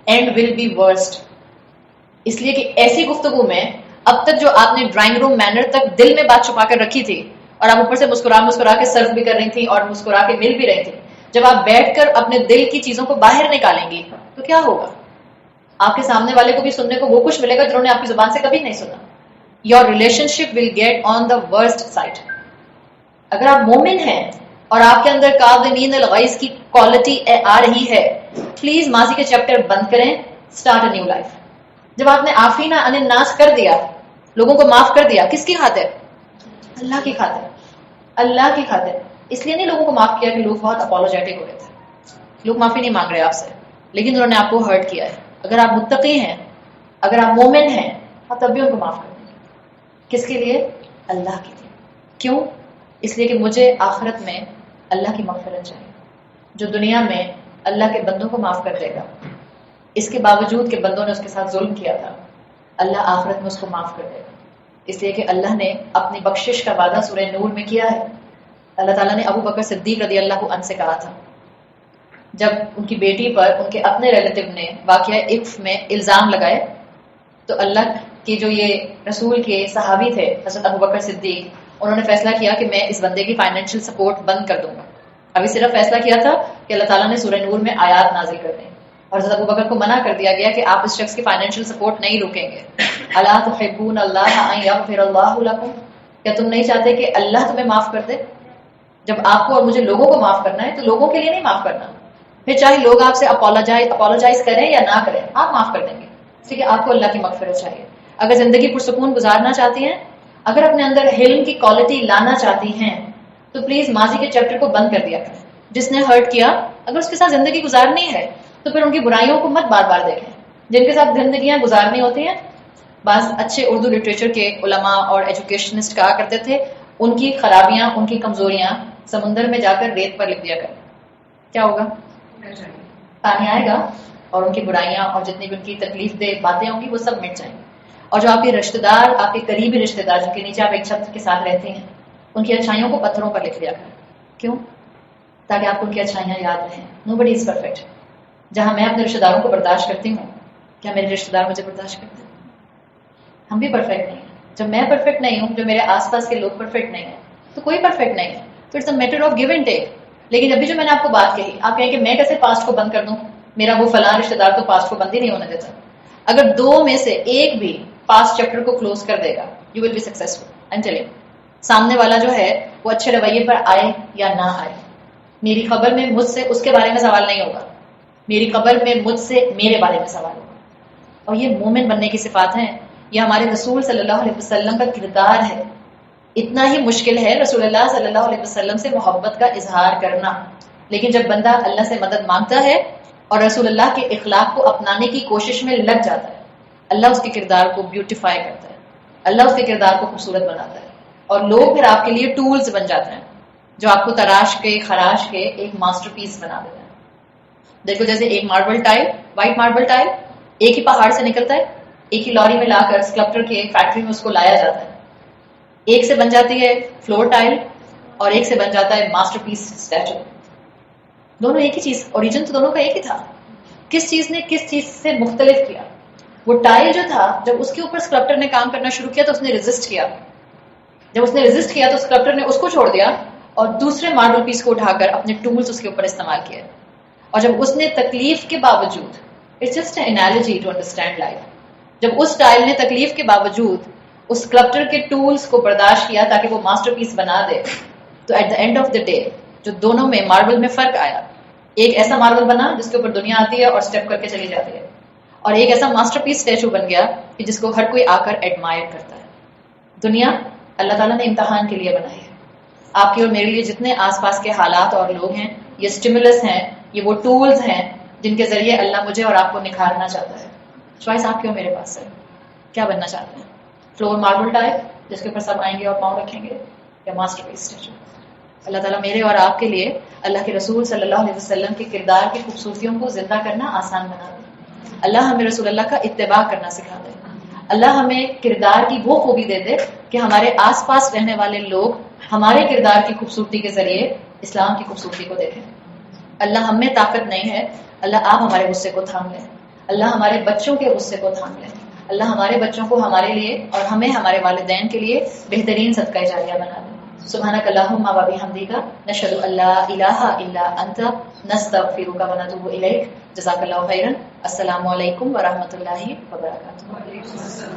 And will be worst. اس لیے کہ ایسی گفتگو میں اب تک جو آپ نے ڈرائنگ روم مینر تک دل میں بات چھپا کر رکھی تھی اور آپ اوپر سے مسکرا کے سرو بھی کر رہی تھی اور مسکرا کے مل بھی رہی تھی, جب آپ بیٹھ کر اپنے دل کی چیزوں کو باہر نکالیں گی تو کیا ہوگا؟ آپ کے سامنے والے کو بھی سننے کو وہ کچھ ملے گا جنہوں نے آپ کی زبان سے کبھی نہیں سنا. Your relationship will get on the worst side. اگر آپ مومن ہیں اور آپ کے اندر کاظمین الغیظ کی کوالٹی آ رہی ہے, پلیز ماضی کے چیپٹر بند کریں, اسٹارٹ اے نیو لائف. جب آپ نے عافینا عن الناس کر دیا, لوگوں کو معاف کر دیا, کس کی خاطر؟ اللہ کی خاطر. اللہ کی خاطر. اس لیے نہیں لوگوں کو معاف کیا کہ لوگ بہت اپولوجیٹک ہو رہے تھے, لوگ معافی نہیں مانگ رہے آپ سے, لیکن انہوں نے آپ کو ہرٹ کیا ہے. اگر آپ متقی ہیں, اگر آپ مومن ہیں, آپ تب بھی ان کو معاف کر دیں گے. کس کے لیے؟ اللہ کے لیے. کیوں؟ اس لیے کہ مجھے آخرت میں اللہ کی مغفرت چاہیے. جو دنیا میں اللہ کے بندوں کو معاف کر دے گا, اس کے باوجود کہ بندوں نے اس کے ساتھ ظلم کیا تھا, اللہ آخرت میں اس کو معاف کر دے گا. اس لیے کہ اللہ نے اپنی بخشش کا وعدہ سورہ نور میں کیا ہے. اللہ تعالیٰ نے ابو بکر صدیق رضی اللہ عنہ سے کہا تھا, جب ان کی بیٹی پر ان کے اپنے ریلیٹو نے واقعہ عفف میں الزام لگائے, تو اللہ کے جو یہ رسول کے صحابی تھے حضرت ابو بکر صدیق, انہوں نے فیصلہ کیا کہ میں اس بندے کی فائنینشیل سپورٹ بند کر دوں گا. ابھی صرف فیصلہ کیا تھا کہ اللہ تعالیٰ نے سورہ نور میں آیات نازل کر دیں, اور حضرت ابو بکر کو منع کر دیا گیا کہ آپ اس شخص کی فائنینشیل سپورٹ نہیں روکیں گے. الا تحبون اللہ ان یغفر اللہ لکم, کیا تم نہیں چاہتے کہ اللہ تمہیں معاف کر دے؟ جب آپ کو اور مجھے لوگوں کو معاف کرنا ہے تو لوگوں کے لیے نہیں معاف کرنا, پھر چاہے لوگ آپ سے اپولوجائز کریں یا نہ کریں, آپ معاف کر دیں گے. ٹھیک ہے, آپ کو اللہ کی مغفرت چاہیے. اگر زندگی پرسکون گزارنا چاہتی ہیں, اگر اپنے اندر حلم کی کوالٹی لانا چاہتی ہیں, تو پلیز ماضی کے چیپٹر کو بند کر دیا کریں. جس نے ہرٹ کیا, اگر اس کے ساتھ زندگی گزارنی ہے تو پھر ان کی برائیوں کو مت بار بار دیکھیں. جن کے ساتھ زندگیاں گزارنی ہوتی ہیں, بعض اچھے اردو لٹریچر کے علماء اور ایجوکیشنسٹ کہا کرتے تھے, ان کی خرابیاں, ان کی کمزوریاں سمندر میں جا کر ریت پر لکھ دیا کریں. کیا ہوگا؟ پانی آئے گا اور ان کی برائیاں اور جتنی بھی ان کی تکلیف دہ باتیں ہوں گی وہ سب مٹ جائیں گی. اور جو آپ کے رشتہ دار, آپ کے قریبی رشتہ دار جن کے نیچے آپ ایک چھت کے ساتھ رہتے ہیں, ان کی اچھائیوں کو پتھروں پر لکھ دیا کریں. کیوں؟ تاکہ آپ کو ان کی اچھائیاں یاد رہیں. Nobody is perfect. جہاں میں اپنے رشتہ داروں کو برداشت کرتی ہوں, کیا میرے رشتہ دار مجھے برداشت کرتے ہیں؟ ہم بھی پرفیکٹ نہیں ہیں. جب میں پرفیکٹ نہیں ہوں, جو میرے آس پاس کے لوگ پرفیکٹ نہیں ہیں, تو کوئی پرفیکٹ نہیں ہے. تو it's a matter of give and take. لیکن ابھی جو میں نے آپ کو بات کہی, آپ کہیں کہ میں کیسے پاسٹ کو بند کر دوں, میرا وہ فلاں رشتہ دار تو پاسٹ کو بند ہی نہیں ہونے دیتا. اگر دو میں سے ایک بھی پاسٹ چیپٹر کو کلوز کر دے گا, you will be successful. I am telling. سامنے والا جو ہے وہ اچھے رویے پر آئے یا نہ آئے, میری خبر میں مجھ سے اس کے بارے میں سوال نہیں ہوگا, میری خبر میں مجھ سے میرے بارے میں سوال ہوگا. اور یہ مومن بننے کی صفات ہیں, یہ ہمارے رسول صلی اللہ علیہ وسلم کا کردار ہے. اتنا ہی مشکل ہے رسول اللہ صلی اللہ علیہ وسلم سے محبت کا اظہار کرنا, لیکن جب بندہ اللہ سے مدد مانگتا ہے اور رسول اللہ کے اخلاق کو اپنانے کی کوشش میں لگ جاتا ہے, اللہ اس کے کردار کو بیوٹیفائی کرتا ہے, اللہ اس کے کردار کو خوبصورت بناتا ہے, اور لوگ پھر آپ کے لیے ٹولز بن جاتے ہیں جو آپ کو تراش کے خراش کے ایک ماسٹر پیس بنا دیتے ہیں. دیکھو جیسے ایک marble tile, white marble tile ایک ہی پہاڑ سے نکلتا ہے, ایک ہی لوری میں لا کر اسکلپٹر کے فیکٹری میں اس کو لایا جاتا ہے, ایک سے بن جاتی ہے فلور ٹائل اور ایک سے بن جاتا ہے ماسٹر پیس اسٹیچو. دونوں ایک ہی چیز, اوریجن تو دونوں کا ایک ہی تھا. کس چیز نے کس چیز سے مختلف کیا؟ وہ ٹائل جو تھا, جب اس کے اوپر اسکلپٹر نے کام کرنا شروع کیا تو اس نے ریزسٹ کیا. جب اس نے ریزسٹ کیا تو اسکلپٹر نے اس کو چھوڑ دیا اور دوسرے ماربل پیس کو اٹھا کر اپنے ٹولز اس کے اوپر استعمال کیا. اور جب اس نے تکلیف کے باوجود, it's just an analogy to understand life, جب اس ٹائل نے تکلیف کے باوجود اس اسکلپٹر کے ٹولز کو برداشت کیا تاکہ وہ ماسٹر پیس بنا دے, تو at the end of the day جو دونوں میں ماربل میں فرق آیا, ایک ایسا ماربل بنا جس کے اوپر دنیا آتی ہے اور اسٹیپ کر کے چلی جاتی ہے, اور ایک ایسا ماسٹر پیس اسٹیچو بن گیا کہ جس کو ہر کوئی آ کر ایڈمائر کرتا ہے. دنیا اللہ تعالیٰ نے امتحان کے لیے بنائی ہے. آپ کے اور میرے لیے جتنے آس پاس کے حالات اور لوگ ہیں, یہ اسٹیمولس ہیں, یہ وہ ٹولز ہیں جن کے ذریعے اللہ مجھے اور آپ کو نکھارنا چاہتا ہے. چوائس آپ کی اور میرے پاس ہے, کیا بننا چاہتے ہیں؟ فلور ماربل ٹائپ جس کے اوپر سب آئیں گے اور پاؤں رکھیں گے, یا ماسٹر پیس اسٹیچو؟ اللہ تعالیٰ میرے اور آپ کے لیے اللہ کے رسول صلی اللہ علیہ وسلم کے کردار کی خوبصورتیوں کو زندہ کرنا آسان بنا دے. اللہ ہمیں رسول اللہ کا اتباع کرنا سکھا دے. اللہ ہمیں کردار کی وہ خوبی دے دے کہ ہمارے آس پاس رہنے والے لوگ ہمارے کردار کی خوبصورتی کے ذریعے اسلام کی خوبصورتی کو دیکھیں. اللہ ہم میں طاقت نہیں ہے، اللہ آپ ہمارے غصے کو تھام لیں، اللہ ہمارے بچوں کے غصے کو تھام لیں، اللہ ہمارے بچوں کو ہمارے لیے اور ہمیں ہمارے والدین کے لیے بہترین صدقہ جاریہ بنا دیں. سبحانک اللہم و بحمدک نشہد ان لا الہ الا انت نستغفرک و نتوب الیک. جزاک اللہ خیرا. السلام علیکم ورحمۃ اللہ وبرکاتہ.